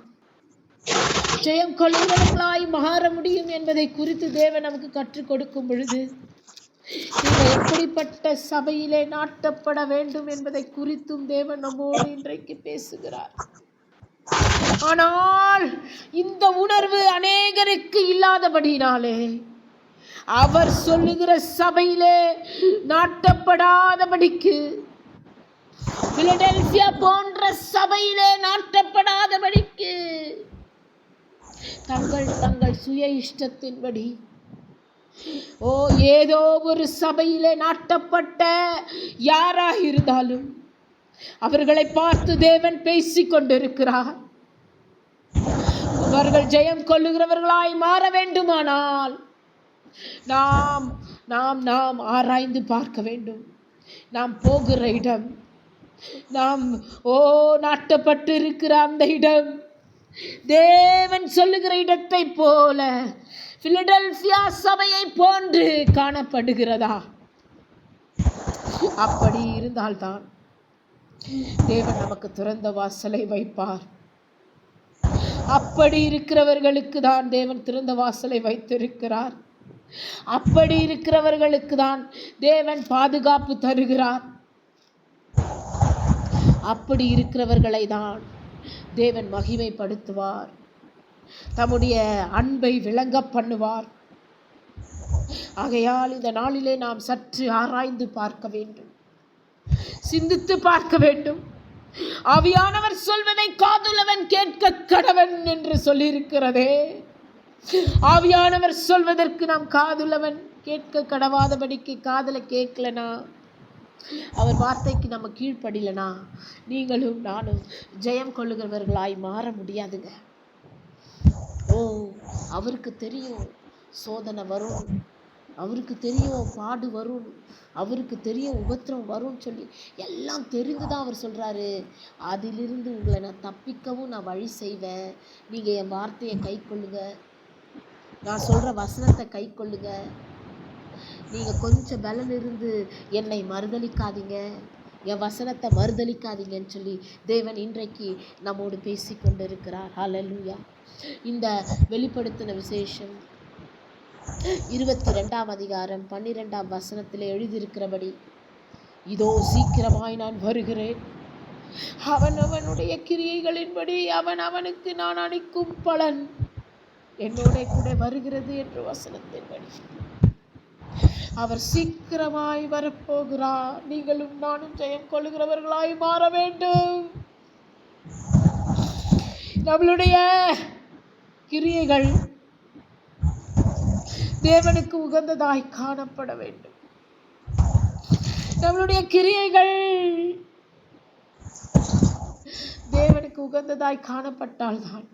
ஜெயம் கொள்ளுகிறவர்களாய் மாற முடியும் என்பதை குறித்து தேவன் நமக்கு கற்றுக் கொடுக்கும் பொழுது நீங்கள் எப்படிப்பட்ட சபையிலே நாட்டப்பட வேண்டும் என்பதை குறித்தும் தேவன் நம்மோடு இன்றைக்கு பேசுகிறார். ஆனால் இந்த உணர்வு அநேகருக்கு இல்லாதபடினாலே அவர் சொல்லுகிற சபையிலே நாட்டப்படாதபடிக்கு, பிலடெல்பியா போன்ற சபையிலே நாட்டப்படாதபடிக்கு தங்கள் சுய இஷ்டத்தின்படி ஏதோ ஒரு சபையிலே நாட்டப்பட்ட யாராக இருந்தாலும் அவர்களை பார்த்து தேவன் பேசிக் கொண்டிருக்கிறார். அவர்கள் ஜெயம் கொள்ளுகிறவர்களாய் மாற வேண்டுமானால் நாம் நாம் நாம் ஆராய்ந்து பார்க்க வேண்டும். நாம் போகிற இடம், நாம் நாட்டப்பட்டு இருக்கிற அந்த இடம் தேவன் சொல்லுகிற இடத்தை போல பிலடெல்பியா சபையை போன்று காணப்படுகிறதா? அப்படி இருந்தால்தான் தேவன் நமக்கு திறந்த வாசலை வைப்பார். அப்படி இருக்கிறவர்களுக்கு தான் தேவன் திறந்த வாசலை வைத்திருக்கிறார். அப்படி இருக்கிறவர்களுக்கு தான் தேவன் பாதுகாப்பு தருகிறார். அப்படி இருக்கிறவர்களை தான் தேவன் மகிமைப்படுத்துவார், தம்முடைய அன்பை விளங்க பண்ணுவார். ஆகையால் இந்த நாளிலே நாம் சற்று ஆராய்ந்து பார்க்க வேண்டும், சிந்தித்து பார்க்க வேண்டும். ஆவியானவர் சொல்வதை காதுள்ளவன் கேட்க கடவன் என்று சொல்லியிருக்கிறதே. ஆவியானவர் சொல்வதற்கு நாம் காதுள்ளவன் கேட்க கடவாதபடிக்கு காதுல கேட்கலனா, அவர் வார்த்தைக்கு நம்ம கீழ்ப்படிலனா, நீங்களும் நானும் ஜெயம் கொள்ளுகிறவர்களாய் மாற முடியாதுங்க. அவருக்கு தெரியும் சோதனை வரும், அவருக்கு தெரியும் பாடு வரும், அவருக்கு தெரியும் உபத்திரம் வரும்னு சொல்லி எல்லாம் தெரிந்துதான் அவர் சொல்றாரு, அதிலிருந்து உங்களை நான் தப்பிக்கவும் நான் வழி செய்வேன். நீங்க என் வார்த்தையை கை கொள்ளுங்க, நான் சொல்ற வசனத்தை கை கொள்ளுங்க, நீங்க கொஞ்சம் பலன் இருந்து என்னை மறுதலிக்காதீங்க, என் வசனத்தை மறுதலிக்காதீங்கன்னு சொல்லி தேவன் இன்றைக்கு நம்மோடு பேசி கொண்டிருக்கிறார். ஹல்லேலூயா. இந்த வெளிப்படுத்தின விசேஷம் 22ஆம் அதிகாரம் 12ஆம் வசனத்தில் எழுதியிருக்கிறபடி, இதோ சீக்கிரமாய் நான் வருகிறேன், அவன் அவனுடைய கிரியைகளின்படி அவன் அவனுக்கு நான் அளிக்கும் பலன் என்னோட கூட வருகிறது என்று வசனத்தின்படி அவர் சீக்கிரமாய் வரப்போகிறார். நீங்களும் நானும் ஜெயம் கொள்ளுகிறவர்களாய் மாற வேண்டும். நம்மளுடைய கிரியைகள் தேவனுக்கு உகந்ததாய் காணப்பட வேண்டும். நம்மளுடைய கிரியைகள் தேவனுக்கு உகந்ததாய் காணப்பட்டால்தான்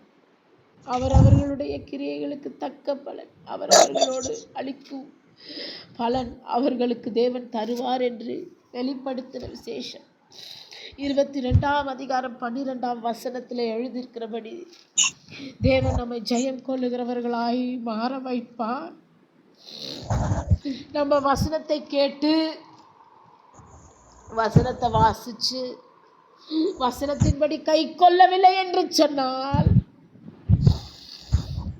அவர்களுடைய கிரியைகளுக்கு தக்க பலன் அவர்களோடு அளிக்கும் பலன் அவர்களுக்கு தேவன் தருவார் என்று வெளிப்படுத்தின விசேஷம் 22ஆம் அதிகாரம் 12ஆம் வசனத்தில் எழுதியிருக்கிறபடி தேவன் நம்மை ஜெயம் கொள்ளுகிறவர்களாய் மாற வைப்பார். நம்ம வசனத்தை கேட்டு வசனத்தை வாசிச்சு வசனத்தின்படி கை கொள்ளவில்லை என்று சொன்னால்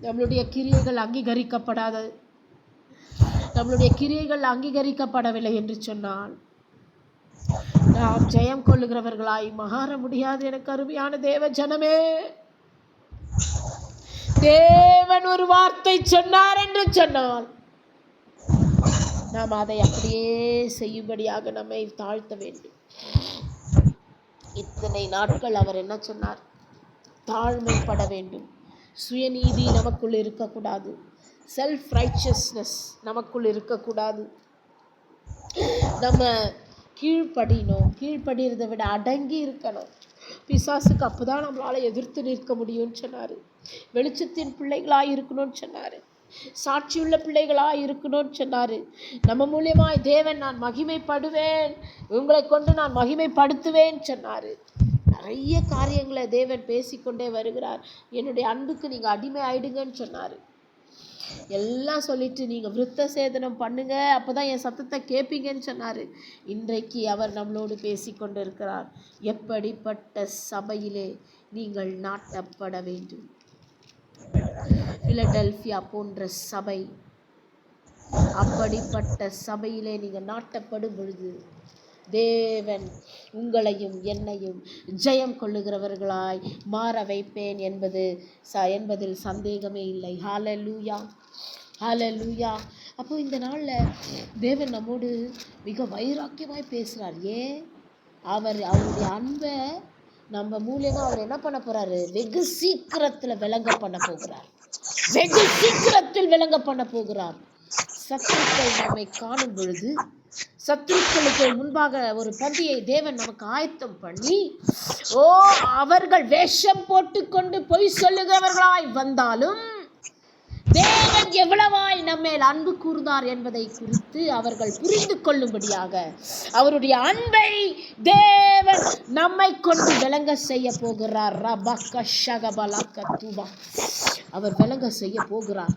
நம்மளுடைய கிரியைகள் அங்கீகரிக்கப்படாது. நம்மளுடைய கிரியைகள் அங்கீகரிக்கப்படவில்லை என்று சொன்னால் நாம் ஜெயம் கொள்ளுகிறவர்களாய் மாற முடியாது. எனக்கு அருமையான தேவ ஜனமே, தேவன் ஒரு வார்த்தை சொன்னார் என்று சொன்னால் நாம் அதை அப்படியே செய்யும்படியாக நம்மை தாழ்த்த வேண்டும். இத்தனை நாட்கள் அவர் என்ன சொன்னார்? தாழ்மைப்பட வேண்டும். சுயநீதி நமக்குள் இருக்கக்கூடாது, செல்ஃப் ரைச்சஸ்னஸ் நமக்குள் இருக்கக்கூடாது. நம்ம கீழ்ப்படினோம், கீழ்ப்படிறதை விட அடங்கி இருக்கணும். பிசாசுக்கு அப்போதான் நம்மளால் எதிர்த்து நிற்க முடியும்னு சொன்னார். வெளிச்சத்தின் பிள்ளைகளாக இருக்கணும்னு சொன்னார், சாட்சியுள்ள பிள்ளைகளாக இருக்கணும்னு சொன்னார். நம்ம மூலியமாய் தேவன் நான் மகிமைப்படுவேன், உங்களை கொண்டு நான் மகிமைப்படுத்துவேன்னு சொன்னார். நிறைய காரியங்களை தேவன் பேசிக்கொண்டே வருகிறார். என்னுடைய அன்புக்கு நீங்கள் அடிமை ஆயிடுங்கன்னு சொன்னார். எல்லாம் சொல்லிட்டு நீங்கள் விருத்த சேதனம் பண்ணுங்க, அப்போதான் என் சத்தத்தை கேட்பீங்கன்னு சொன்னார். இன்றைக்கு அவர் நம்மளோடு பேசி கொண்டு இருக்கிறார். எப்படிப்பட்ட சபையிலே நீங்கள் நாட்டப்பட வேண்டும்? பிலடெல்பியா போன்ற சபை, அப்படிப்பட்ட சபையிலே நீங்கள் நாட்டப்படும் பொழுது தேவன் உங்களையும் என்னையும் ஜெயம் கொள்ளுகிறவர்களாய் மாற வைப்பேன் என்பதில் சந்தேகமே இல்லை. ஹல்லேலூயா, ஹல்லேலூயா. அப்போ இந்த நாளில் தேவன் நம்மோடு மிக வைராக்கியமாய் பேசுகிறார். ஏன்? அவருடைய அன்பை நம்ம மூலியமாக அவர் என்ன பண்ண போகிறாரு? வெகு சீக்கிரத்தில் விளங்க பண்ண போகிறார். வெகு சீக்கிரத்தில் விளங்க பண்ண போகிறார். சத்துருக்கள் நம்மை காணும் பொழுது, சத்துருக்களுக்கு முன்பாக ஒரு பந்தியை தேவன் நமக்கு ஆயத்தம் பண்ணி, அவர்கள் வேஷம் போட்டுக்கொண்டு பொய் சொல்லுகிறவர்களாய் வந்தாலும் தேவன் எவ்வளவாய் நம்மேல் அன்பு கூர்ந்தார் என்பதை குறித்து அவர்கள் புரிந்து கொள்ளும்படியாக அவருடைய அன்பை தேவன் நம்மை கொண்டு விளங்க செய்ய போகிறார். அவர் விளங்க செய்ய போகிறார்.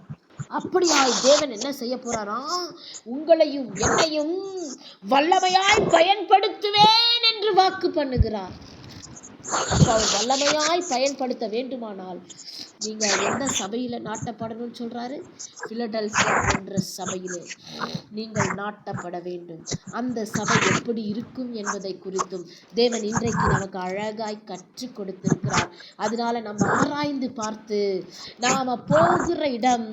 அப்படியாய் தேவன் என்ன செய்ய போறாரா? உங்களையும் என்னையும் வல்லமையாய் பயன்படுத்துவேன் என்று வாக்கு பண்ணுகிறார். அப்போ அவர் வல்லமையாய் பயன்படுத்த வேண்டுமானால் நீங்க எந்த சபையில நாட்டப்படணும்னு சொல்றாரு? பிலடெல்பியா போன்ற சபையிலே நீங்கள் நாட்டப்பட வேண்டும். அந்த சபை எப்படி இருக்கும் என்பதை குறித்தும் தேவன் இன்றைக்கு நமக்கு அழகாய் கற்றுக் கொடுத்திருக்கிறார். அதனால நம்ம ஆராய்ந்து பார்த்து நாம போகிற இடம்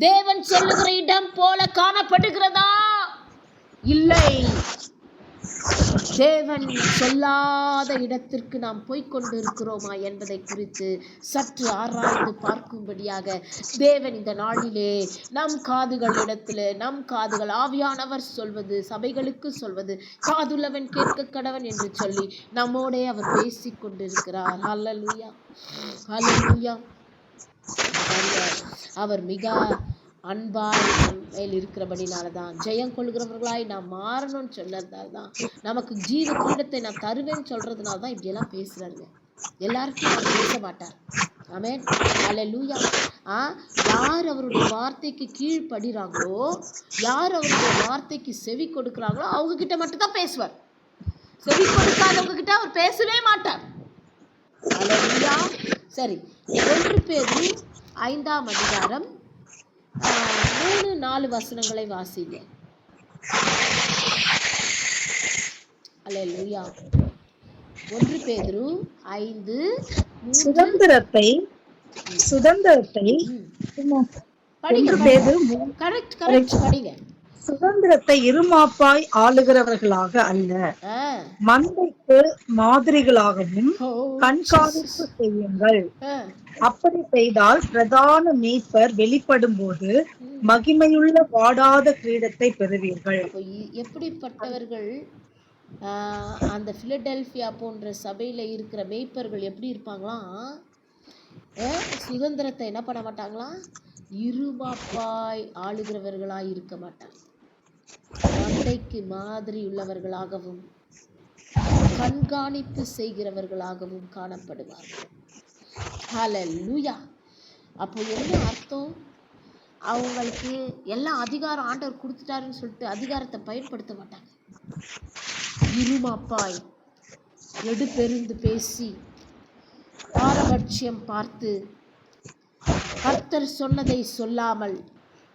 தேவன் சொல்லுகிற இடம் போல காணப்படுகிறதா, இல்லை தேவன் சொல்லாத இடத்திற்கு நாம் போய்கொண்டு இருக்கிறோமா என்பதை குறித்து சற்று ஆராய்ந்து பார்க்கும்படியாக தேவன் இந்த நாளிலே நம் காதுகள் ஆவியானவர் சொல்வது, சபைகளுக்கு சொல்வது, காதுள்ளவன் கேட்க கடவன் என்று சொல்லி நம்மோடே அவர் பேசிக் கொண்டிருக்கிறார். ஹல்லேலூயா, ஹல்லேலூயா. அவர் மிக அன்பாய் மேல் இருக்கிறபடினால்தான், ஜெயம் கொள்கிறவர்களாய் நாம் மாறணும்னு சொன்னதால்தான், நமக்கு ஜீவ கிரீடத்தை நான் தருவேன்னு சொல்றதுனால தான் இப்படியெல்லாம் பேசுறாருங்க. எல்லாருக்கும் அவர் பேச மாட்டார். ஆமென், ஹல்லேலூயா. யார் அவருடைய வார்த்தைக்கு கீழ்ப்படுகிறாங்களோ, யார் அவருடைய வார்த்தைக்கு செவி கொடுக்கிறாங்களோ அவங்க கிட்ட மட்டும்தான் பேசுவார். செவி கொடுக்காதவங்க கிட்ட அவர் பேசவே மாட்டார். ஹல்லேலூயா. சரி, 1 பேதுரு 5ஆம் அதிகாரம் 3-4 வசனங்களை வாசிங்க. அல்லேலூயா. 1 பேதுரு 5:3. சுதந்திரத்தை படிங்க. சுதந்திரத்தை இருமாப்பாய் ஆளுகிறவர்களாக அல்ல, மந்தைக்கு மாதிரிகளாகவும் கண்காணிப்பு செய்யுங்கள். அப்படி செய்தால் பிரதான மீட்பர் வெளிப்படும் போது மகிமையுள்ள வாடாத கிரீடத்தை பெறுவீர்கள். எப்படிப்பட்டவர்கள்? அந்த பிலடெல்பியா போன்ற சபையில இருக்கிற மேய்ப்பர்கள் எப்படி இருப்பாங்களாம்? சுதந்திரத்தை என்ன பண்ண மாட்டாங்களாம்? இருமாப்பாய் ஆளுகிறவர்களாய் இருக்க மாட்டாங்க. மந்தைக்கு மாதிரி உள்ளவர்களாகவும் கண்காணிப்பு செய்கிறவர்களாகவும் காணப்படுவார்கள். ஹல்லேலூயா. அப்போ என்ன அர்த்தம்? அவங்களுக்கு எல்லாம் அதிகாரம் ஆண்டவர் கொடுத்துட்டாருன்னு சொல்லிட்டு அதிகாரத்தை பயன்படுத்த மாட்டாங்க. இருமாப்பாய் எடுப்பெறிந்து பேசி, பாரபட்சியம் பார்த்து, கர்த்தர் சொன்னதை சொல்லாமல்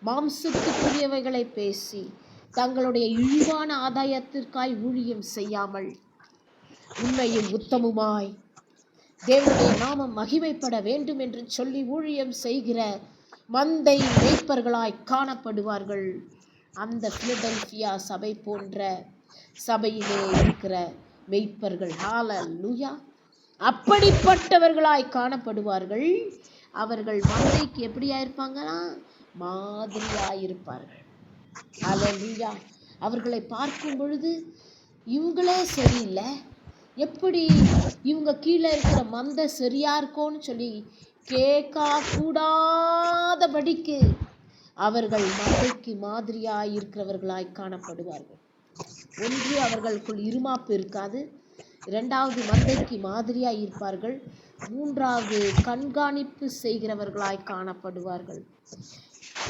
மாம்சத்துக்குரியவைகளை பேசி, தங்களுடைய இழிவான ஆதாயத்திற்காய் ஊழியம் செய்யாமல் உண்மையும் உத்தமுமாய் தேவனுடைய நாமம் மகிமைப்பட வேண்டும் என்று சொல்லி ஊழியம் செய்கிற மந்தை மேய்ப்பர்களாய் காணப்படுவார்கள். அந்த பிலடெல்பியா சபை போன்ற சபையிலே இருக்கிற மேய்ப்பர்கள், ஹல்லேலூயா, அப்படிப்பட்டவர்களாய் காணப்படுவார்கள். அவர்கள் மந்தைக்கு எப்படியாயிருப்பாங்களா? மாதிரியாயிருப்பார்கள். ஹல்லேலூயா. அவர்களை பார்க்கும் பொழுது இவங்களே சரியில்லை, எப்படி இவங்க கீழே இருக்கிற மந்தை சரியா இருக்கோன்னு சொல்லி கேட்க கூடாதபடிக்கு அவர்கள் மந்தைக்கு மாதிரியாய் இருக்கிறவர்களாய் காணப்படுவார்கள். ஒன்று, அவர்களுக்குள் இருமாப்பு இருக்காது. 2வது, மந்தைக்கு மாதிரியாய் இருப்பார்கள். 3வது, கண்காணிப்பு செய்கிறவர்களாய் காணப்படுவார்கள்.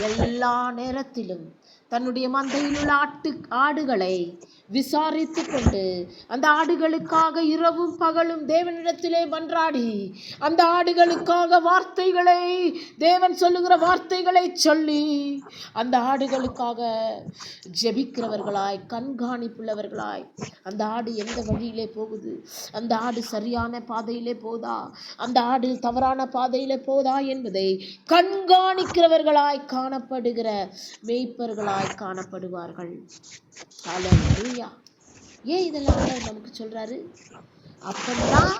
எல்லா நேரத்திலும் தன்னுடைய மந்தையில் உள்ள ஆடுகளை விசாரித்து கொண்டு அந்த ஆடுகளுக்காக இரவும் பகலும் தேவனிடத்திலே மன்றாடி, அந்த ஆடுகளுக்காக வார்த்தைகளை, தேவன் சொல்லுகிற வார்த்தைகளை சொல்லி, அந்த ஆடுகளுக்காக ஜெபிக்கிறவர்களாய், கண்காணிப்புள்ளவர்களாய், அந்த ஆடு எந்த வழியிலே போகுது, அந்த ஆடு சரியான பாதையிலே போதா, அந்த ஆடு தவறான பாதையிலே போதா என்பதை கண்காணிக்கிறவர்களாய் காணப்படுகிற மேய்ப்பர்களாய் காணப்படுவார்கள். ஹல்லேலூயா. ஏன் இதெல்லாம் நமக்கு சொல்றாரு? அப்பதான்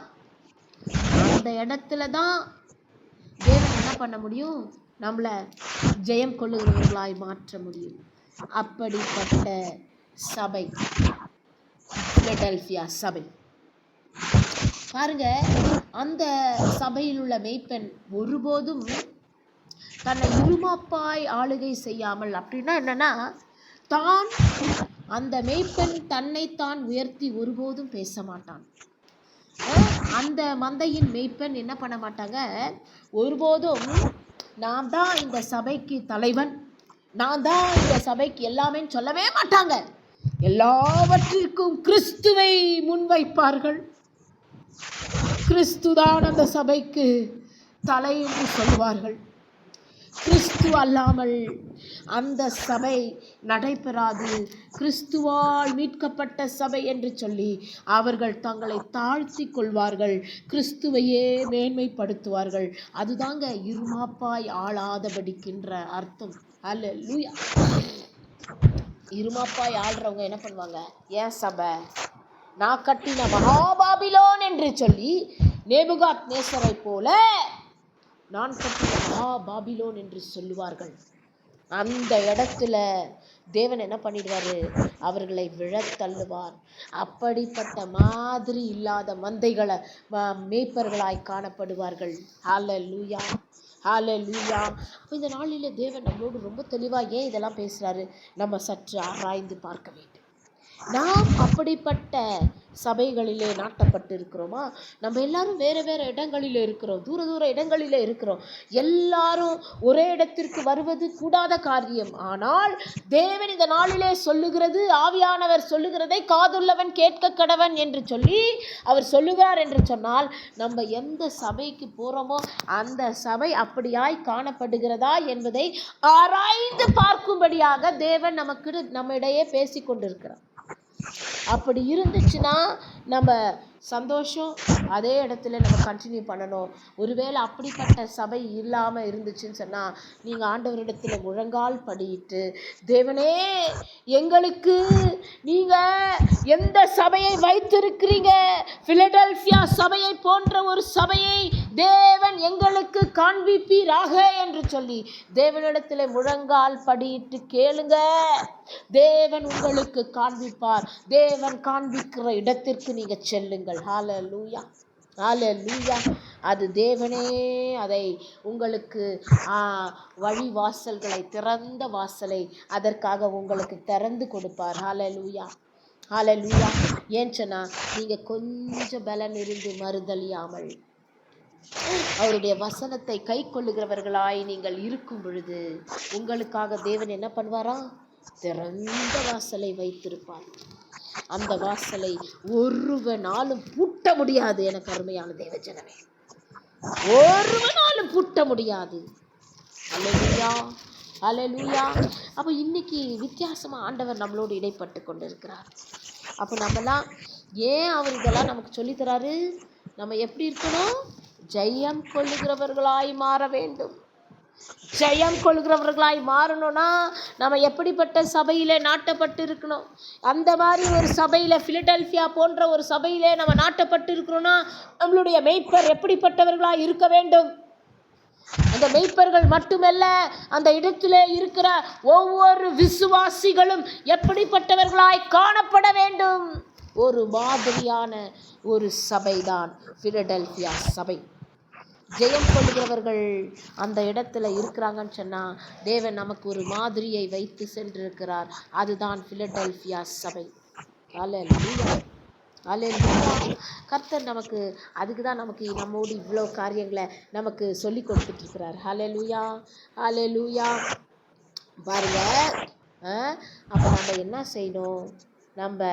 அந்த இடத்துல தான் தேவன் என்ன பண்ண முடியும்? நம்மளை ஜெயம் கொள்ளுகிறவர்களாய் மாற்ற முடியும். அப்படிப்பட்ட சபை பிலடெல்பியா சபை. பாருங்க, அந்த சபையில் உள்ள மேய்ப்பன் ஒருபோதும் தன்னை இருமாப்பாய் ஆளுகை செய்யாமல், அப்படின்னா என்னன்னா, தான் அந்த மேய்ப்பன் தன்னைத்தான் உயர்த்தி ஒருபோதும் பேச மாட்டான். அந்த மந்தையின் மேய்ப்பன் என்ன பண்ண மாட்டாங்க? ஒருபோதும் நான் தான் இந்த சபைக்கு தலைவன், நான் தான் இந்த சபைக்கு எல்லாமே சொல்லவே மாட்டாங்க. எல்லாவற்றிற்கும் கிறிஸ்துவை முன்வைப்பார்கள். கிறிஸ்துதான் அந்த சபைக்கு தலை என்று சொல்வார்கள். கிறிஸ்து அல்லாமல் அந்த சபை நடைபெறாது. கிறிஸ்துவால் மீட்கப்பட்ட சபை என்று சொல்லி அவர்கள் தங்களை தாழ்த்தி கொள்வார்கள், கிறிஸ்துவையே மேன்மைப்படுத்துவார்கள். அதுதாங்க இருமாப்பாய் ஆளாதபடிக்கின்ற அர்த்தம். அல்லேலூயா. இருமாப்பாய் ஆள்றவங்க என்ன பண்ணுவாங்க? ஏன் சபை நான் கட்டின மகாபாபிலோன் என்று சொல்லி நேபுகாத் நேசரை போல நான் கட்டின மகாபாபிலோன் என்று சொல்லுவார்கள். அந்த இடத்துல தேவன் என்ன பண்ணிடுவாரு? அவர்களை விழத்தள்ளுவார். அப்படிப்பட்ட மாதிரி இல்லாத மந்தைகளை மேய்ப்பர்களாய் காணப்படுவார்கள். ஹல்லேலூயா, ஹல்லேலூயா. அப்போ இந்த நாளில் தேவன் நம்மளோடு ரொம்ப தெளிவாக ஏன் இதெல்லாம் பேசுகிறாரு நம்ம சற்று ஆராய்ந்து பார்க்க வேண்டும். நாம் அப்படிப்பட்ட சபைகளிலே நாட்டப்பட்டு இருக்கிறோமா? நம்ம எல்லாரும் வேறு வேறு இடங்களில் இருக்கிறோம், தூர தூர இடங்களில் இருக்கிறோம். எல்லாரும் ஒரே இடத்திற்கு வருவது கூடாத காரியம். ஆனால் தேவன் இந்த நாளிலே சொல்லுகிறது, ஆவியானவர் சொல்லுகிறதை காதுள்ளவன் கேட்க கடவன் என்று சொல்லி அவர் சொல்லுகிறார் என்று சொன்னால், நம்ம எந்த சபைக்கு போகிறோமோ அந்த சபை அப்படியாய் காணப்படுகிறதா என்பதை ஆராய்ந்து பார்க்கும்படியாக தேவன் நம்ம இடையே பேசி கொண்டிருக்கிறார். அப்படி இருந்துச்சுன்னா நம்ம சந்தோஷம், அதே இடத்துல நம்ம கண்டினியூ பண்ணணும். ஒருவேளை அப்படிப்பட்ட சபை இல்லாமல் இருந்துச்சுன்னு சொன்னால் நீங்கள் ஆண்டவரிடத்தில் முழங்கால் படியிட்டு, தேவனே எங்களுக்கு நீங்கள் எந்த சபையை வைத்திருக்கிறீங்க, பிலடெல்பியா சபையை போன்ற ஒரு சபையை தேவன் எங்களுக்கு காண்பிப்பீராக என்று சொல்லி தேவனிடத்தில் முழங்கால் படியிட்டு கேளுங்க. தேவன் உங்களுக்கு காண்பிப்பார். தேவன் காண்பிக்கிற இடத்திற்கு நீங்கள் செல்லுங்கள். ஹல்லேலூயா, ஹல்லேலூயா. அது தேவனே அதை உங்களுக்கு வழி வாசல்களை, திறந்த வாசலை அதற்காக உங்களுக்கு திறந்து கொடுப்பார். ஹல்லேலூயா, ஹல்லேலூயா. ஏன் சொன்னா நீங்கள் கொஞ்சம் பலன் இருந்து மறுதலியாமல் அவருடைய வசனத்தை கை கொள்ளுகிறவர்களாய் நீங்கள் இருக்கும் பொழுது உங்களுக்காக தேவன் என்ன பண்ணுவாரா? திறந்த வாசலை வைத்திருப்பார். அந்த வாசலை ஒருவனாலும் பூட்ட முடியாது. எனக்கு அருமையான தேவஜனமே, ஒருவனாலும் பூட்ட முடியாது. அல்லேலூயா, அல்லேலூயா. அப்போ இன்னைக்கு வித்தியாசமாக ஆண்டவர் நம்மளோடு இடைப்பட்டு கொண்டு இருக்கிறார். அப்போ நம்மலாம் ஏன் அவர் இதெல்லாம் நமக்கு சொல்லித்தராரு? நம்ம எப்படி இருக்கணும்? ஜெயம் கொள்ளுகிறவர்களாய் மாற வேண்டும். ஜெயம் கொள்கிறவர்களாய் மாறணும்னா நம்ம எப்படிப்பட்ட சபையிலே நாட்டப்பட்டு இருக்கணும்? அந்த மாதிரி ஒரு சபையில், பிலடெல்பியா போன்ற ஒரு சபையிலே நம்ம நாட்டப்பட்டு இருக்கிறோம்னா நம்மளுடைய மெய்ப்பர் எப்படிப்பட்டவர்களாய் இருக்க வேண்டும்? அந்த மெய்ப்பர்கள் மட்டுமல்ல, அந்த இடத்திலே இருக்கிற ஒவ்வொரு விசுவாசிகளும் எப்படிப்பட்டவர்களாய் காணப்பட வேண்டும்? ஒரு மாதிரியான ஒரு சபைதான் பிலடெல்பியா சபை. ஜெயம் கொள்கிறவர்கள் அந்த இடத்துல இருக்கிறாங்கன்னு சொன்னால் தேவன் நமக்கு ஒரு மாதிரியை வைத்து சென்றிருக்கிறார். அதுதான் பிலடெல்பியா சபை. அல்லேலூயா, அல்லேலூயா. கர்த்தர் நமக்கு அதுக்கு தான் நமக்கு நம்மோடு இவ்வளோ காரியங்களை நமக்கு சொல்லி கொடுத்துட்ருக்கிறார். அல்லேலூயா, அல்லேலூயா. பாருங்க, அப்போ நம்ம என்ன செய்யணும்? நம்ம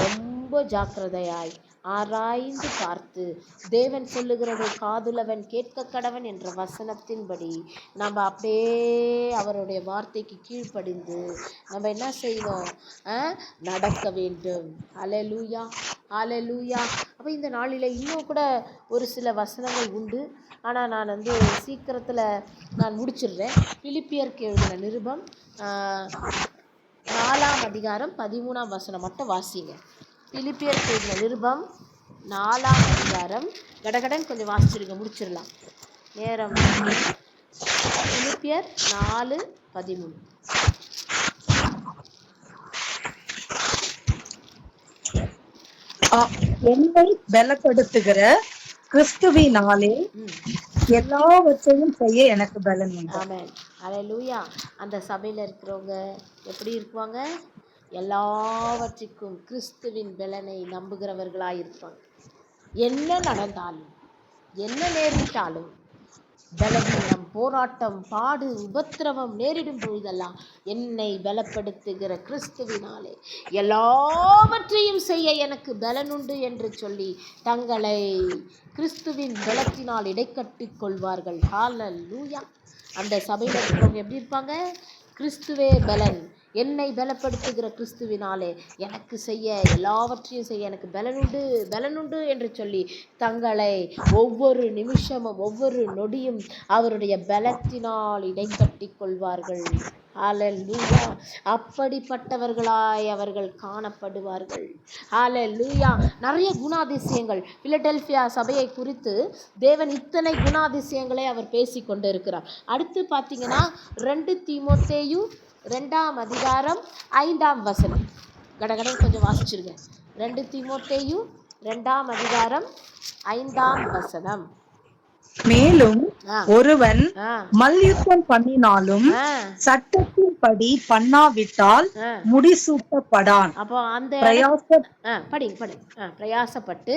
ரொம்ப ஜாக்கிரதையாய் ஆராய்ந்து பார்த்து தேவன் சொல்லுகிறதை காதுள்ளவன் கேட்க கடவன் என்ற வசனத்தின்படி நம்ம அப்படியே அவருடைய வார்த்தைக்கு கீழ்ப்படிந்து நம்ம என்ன செய்யணும்? நடக்க வேண்டும். அல்லேலூயா, அல்லேலூயா. அப்போ இந்த நாளில் இன்னும் கூட ஒரு சில வசனங்கள் உண்டு. ஆனால் நான் சீக்கிரத்தில் நான் முடிச்சிடுறேன். பிலிப்பியருக்கு எழுதின நிருபம் 4ஆம் அதிகாரம் 13ஆம் வசனம் மட்டும் வாசிங்க. பிலிப்பியருக்கு எழுதின நிருபம் 4ஆம் அதிகாரம், கடகடன் கொஞ்சம் வாசிச்சிருங்க, முடிச்சிடலாம் நேரம். பிலிப்பியர் 4:13. என்னை பலப்படுத்துகிற கிறிஸ்துவினாலே எல்லாவற்றையும் செய்ய எனக்கு பலன் உண்டு. ஆமென், அல்லேலூயா. அந்த சபையில் இருக்கிறவங்க எப்படி இருக்குவாங்க? எல்லாவற்றுக்கும் கிறிஸ்துவின் பலனை நம்புகிறவர்களாக இருப்பாங்க. என்ன நடந்தாலும், என்ன நேரிட்டாலும் பலவீனம், போராட்டம், பாடு, உபத்திரவம் நேரிடும் பொழுதெல்லாம் என்னை பலப்படுத்துகிற கிறிஸ்துவினாலே எல்லாவற்றையும் செய்ய எனக்கு பலனுண்டு என்று சொல்லி தங்களை கிறிஸ்துவின் பலத்தினால் இடைக்கட்டிக் கொள்வார்கள். ஹல்லேலூயா. அந்த சபையில் இருக்கிறவங்க எப்படி இருப்பாங்க? கிறிஸ்துவே பலன், என்னை பலப்படுத்துகிற கிறிஸ்துவினாலே எனக்கு செய்ய எல்லாவற்றையும் செய்ய எனக்கு பலனுண்டு என்று சொல்லி தங்களை ஒவ்வொரு நிமிஷமும் ஒவ்வொரு நொடியும் அவருடைய பலத்தினால் இடைக்கட்டிக் கொள்வார்கள். ஹல்லேலூயா. அப்படிப்பட்டவர்களாய் அவர்கள் காணப்படுவார்கள். ஹல்லேலூயா. நிறைய குணாதிசயங்கள் பிலடெல்பியா சபையை குறித்து தேவன் இத்தனை குணாதிசயங்களை அவர் பேசி கொண்டு இருக்கிறார். அடுத்து பார்த்தீங்கன்னா 2 தீமோத்தேயு 2ஆம் அதிகாரம் 5ஆம் வசனம். கடகடன் கொஞ்சம் வாசிச்சிருங்க. 2 தீமோத்தேயு 2ஆம் அதிகாரம் 5ஆம் வசனம். மேலும் ஒருவன் மல்யுத்தம் பண்ணினாலும் சட்டத்தின்படி பண்ணாவிட்டால் முடிசூட்டப்படான். அப்போ அந்த பிரயாசப்பட்டு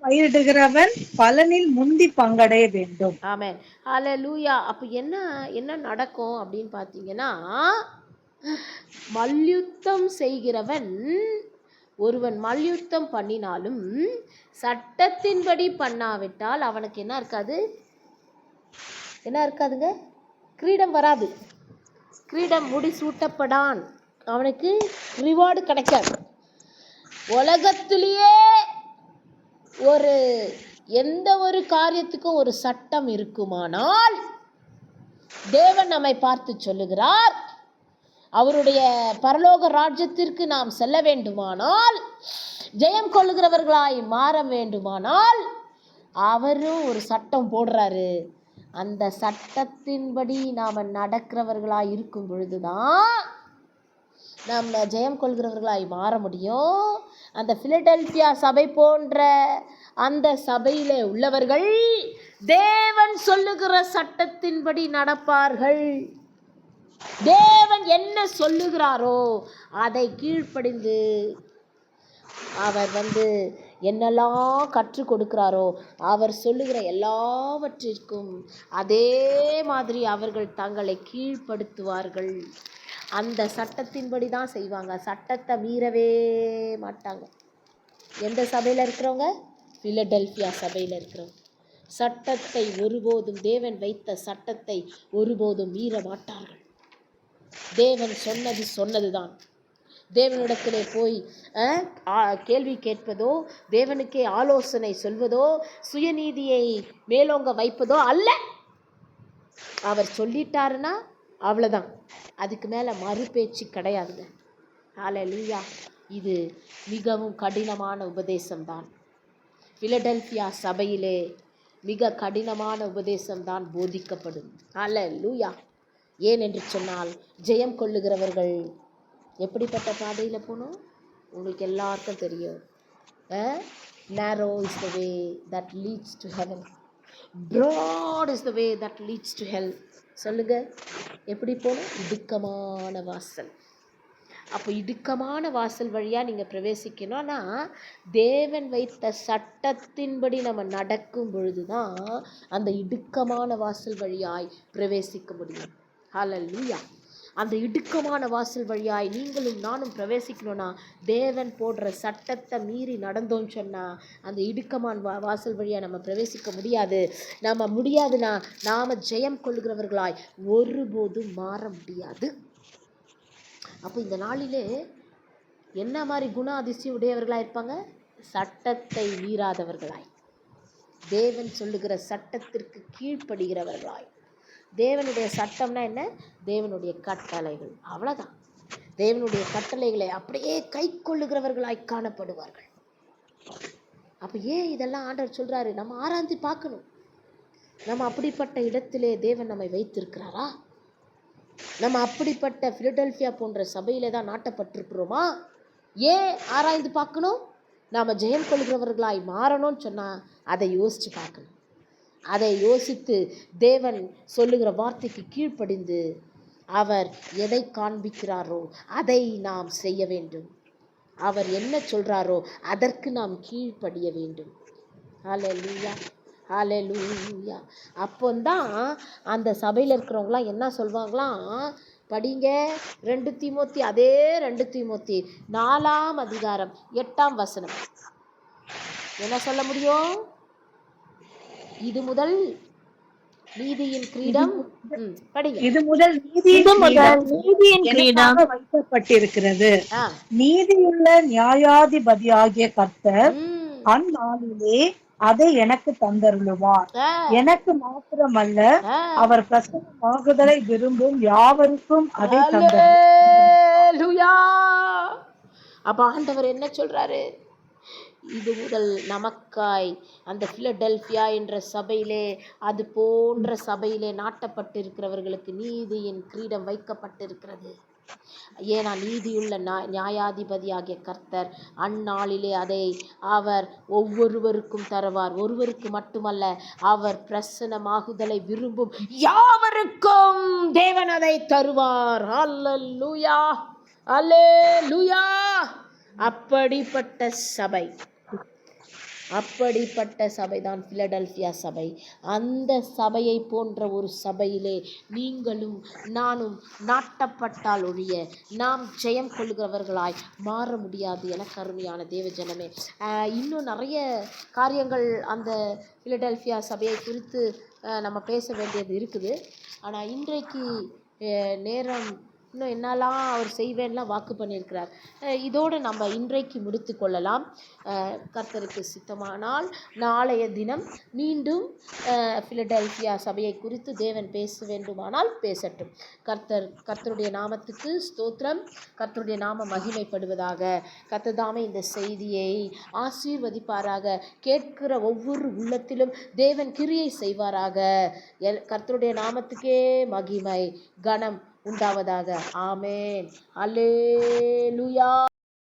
பயிரிடுகிறவன் பலனில் முந்தி பங்கடைய வேண்டும். ஆமென். ஹல்லேலூயா. அப்ப என்ன நடக்கும் அப்படின்னு பார்த்தீங்கன்னா, மல்யுத்தம் செய்கிறவன் ஒருவன் மல்யுத்தம் பண்ணினாலும் சட்டத்தின்படி பண்ணாவிட்டால் அவனுக்கு என்ன இருக்காதுங்க? கிரீடம் வராது. கிரீடம் முடிசூட்டப்படான். அவனுக்கு ரிவார்டு கிடைக்காது. உலகத்திலேயே எந்த ஒரு காரியத்துக்கும் ஒரு சட்டம் இருக்குமானால் தேவன் நம்மை பார்த்து சொல்லுகிறார், அவருடைய பரலோக ராஜ்யத்திற்கு நாம் செல்ல வேண்டுமானால், ஜெயம் கொள்ளுகிறவர்களாய் மாற வேண்டுமானால் அவரும் ஒரு சட்டம் போடுறாரு. அந்த சட்டத்தின்படி நாம் நடக்கிறவர்களாய் இருக்கும் பொழுதுதான் நம்ம ஜெயம் கொள்கிறவர்களாய் மாற முடியும். அந்த பிலடெல்பியா சபை போன்ற அந்த சபையிலே உள்ளவர்கள் தேவன் சொல்லுகிற சட்டத்தின்படி நடப்பார்கள். தேவன் என்ன சொல்லுகிறாரோ அதை கீழ்ப்படிந்து அவர் என்னெல்லாம் கற்றுக் கொடுக்கிறாரோ அவர் சொல்லுகிற எல்லாவற்றிற்கும் அதே மாதிரி அவர்கள் தங்களை கீழ்ப்படுத்துவார்கள். அந்த சட்டத்தின்படி தான் செய்வாங்க. சட்டத்தை மீறவே மாட்டாங்க. எந்த சபையில் இருக்கிறவங்க? பிலடெல்பியா சபையில் இருக்கிறவங்க சட்டத்தை ஒருபோதும், தேவன் வைத்த சட்டத்தை ஒருபோதும் மீற மாட்டார்கள். தேவன் சொன்னதுதான். தேவனிடத்திலே போய் கேள்வி கேட்பதோ, தேவனுக்கே ஆலோசனை சொல்வதோ, சுயநீதியை மேலோங்க வைப்பதோ அல்ல. அவர் சொல்லிட்டாருன்னா அவ்வளோதான். அதுக்கு மேலே மறுபேச்சு கிடையாதுங்க. ஹல்லேலூயா. இது மிகவும் கடினமான உபதேசம்தான். பிலடெல்பியா சபையிலே மிக கடினமான உபதேசம்தான் போதிக்கப்படும். ஹல்லேலூயா. ஏன் என்று சொன்னால், ஜெயம் கொள்ளுகிறவர்கள் எப்படிப்பட்ட பாதையில் போகணும் உங்களுக்கு எல்லாருக்கும் தெரியும். narrow is the way that leads to heaven, broad is the way that leads to hell. சொல்லுங்க, எப்படி போகணும்? இடுக்கமான வாசல். அப்போ இடுக்கமான வாசல் வழியாக நீங்கள் பிரவேசிக்கணும்னா தேவன் வைத்த சட்டத்தின்படி நம்ம நடக்கும் பொழுது தான் அந்த இடுக்கமான வாசல் வழியாய் பிரவேசிக்க முடியும். ஹல்லேலூயா. அந்த இடுக்கமான வாசல் வழியாய் நீங்களும் நானும் பிரவேசிக்கணும்னா தேவன் போடுற சட்டத்தை மீறி நடந்தோன்னு சொன்னால் அந்த இடுக்கமான வாசல் வழியாக நம்ம பிரவேசிக்க முடியாது. நம்ம முடியாதுன்னா நாம் ஜெயம் கொள்கிறவர்களாய் ஒருபோதும் மாற முடியாது. அப்போ இந்த நாளிலே என்ன மாதிரி அதிசயம் உடையவர்களாக இருப்பாங்க? சட்டத்தை மீறாதவர்களாய், தேவன் சொல்லுகிற சட்டத்திற்கு கீழ்ப்படுகிறவர்களாய். தேவனுடைய சட்டம்னா என்ன? தேவனுடைய கட்டளைகள், அவ்வளோதான். தேவனுடைய கட்டளைகளை அப்படியே கை கொள்ளுகிறவர்களாய் காணப்படுவார்கள். அப்போ ஏன் இதெல்லாம் ஆண்டவர் சொல்கிறாரு? நம்ம ஆராய்ந்து பார்க்கணும். நம்ம அப்படிப்பட்ட இடத்திலே தேவன் நம்மை வைத்திருக்கிறாரா? நம்ம அப்படிப்பட்ட பிலடெல்பியா போன்ற சபையிலே தான் நாட்டப்பட்டிருக்கிறோமா? ஏன் ஆராய்ந்து பார்க்கணும்? நாம் ஜெயம் கொள்கிறவர்களாய் மாறணும்னு சொன்னால் அதை யோசித்து பார்க்கணும். அதை யோசித்து தேவன் சொல்லுகிற வார்த்தைக்கு கீழ்ப்படிந்து அவர் எதை காண்பிக்கிறாரோ அதை நாம் செய்ய வேண்டும். அவர் என்ன சொல்கிறாரோ அதற்கு நாம் கீழ்ப்படிய வேண்டும். ஹல்லேலூயா, ஹalleluya. அப்போதான் அந்த சபையில் இருக்கிறவங்களாம் என்ன சொல்வாங்களாம், படிங்க 2 தீமோத்தி, அதே 2 தீமோத்தி 4ஆம் அதிகாரம் 8ஆம் வசனம். என்ன சொல்ல முடியும்? இது முதல் நீதியின் கிரீடம், படிங்க. இது முதல் நீதியின் கிரீடம் வைக்கப்பட்டிருக்கிறது. ஆ, நீதியுள்ள நியாயாதிபதியாகிய கர்த்தர் அந்நாளிலே அதை எனக்கு தந்தருளுவார். ஆ, எனக்கு மாத்திரமல்ல, ஆ. அவர் பிரசன்னமாகுதலை விரும்பும் யாவருக்கும் அதை தந்தார். ஹalleluya. அப்ப ஆண்டவர் என்ன சொல்றாரு? இது முதல் நமக்காய் அந்த பிலடெல்பியா என்ற சபையிலே, அது போன்ற சபையிலே நாட்டப்பட்டிருக்கிறவர்களுக்கு நீதியின் கிரீடம் வைக்கப்பட்டிருக்கிறது. ஏன்னா நீதியுள்ள நியாயாதிபதியாகிய கர்த்தர் அந்நாளிலே அதை அவர் ஒவ்வொருவருக்கும் தருவார். ஒருவருக்கு மட்டுமல்ல, அவர் பிரசன்னமாகுதலை விரும்பும் யாவருக்கும் தேவன் அதை தருவார். ஹalleluya, ஹalleluya. அப்படிப்பட்ட சபைதான் பிலடெல்பியா சபை. அந்த சபையை போன்ற ஒரு சபையிலே நீங்களும் நானும் நாட்டப்பட்டால் ஒழிய நாம் ஜெயம் கொள்கிறவர்களாய் மாற முடியாது. எனக்கு அருமையான தேவஜனமே, இன்னும் நிறைய காரியங்கள் அந்த பிலடெல்பியா சபையை குறித்து நம்ம பேச வேண்டியது இருக்குது. ஆனால் இன்றைக்கு நேரம் இன்னும் என்னெல்லாம் அவர் செய்வேன்லாம் வாக்கு பண்ணியிருக்கிறார். இதோடு நம்ம இன்றைக்கு முடித்து கொள்ளலாம். கர்த்தருக்கு சித்தமானால் நாளைய தினம் மீண்டும் பிலடெல்பியா சபையை குறித்து தேவன் பேச வேண்டுமானால் பேசட்டும். கர்த்தருடைய நாமத்துக்கு ஸ்தோத்திரம். கர்த்தருடைய நாம மகிமைப்படுவதாக. கர்த்தர்தாமே இந்த செய்தியை ஆசீர்வதிப்பாராக. கேட்கிற ஒவ்வொரு உள்ளத்திலும் தேவன் கிரியை செய்வாராக. கர்த்தருடைய நாமத்துக்கே மகிமை கனம் உண்டாவதாக. ஆமென். அல்லேலூயா.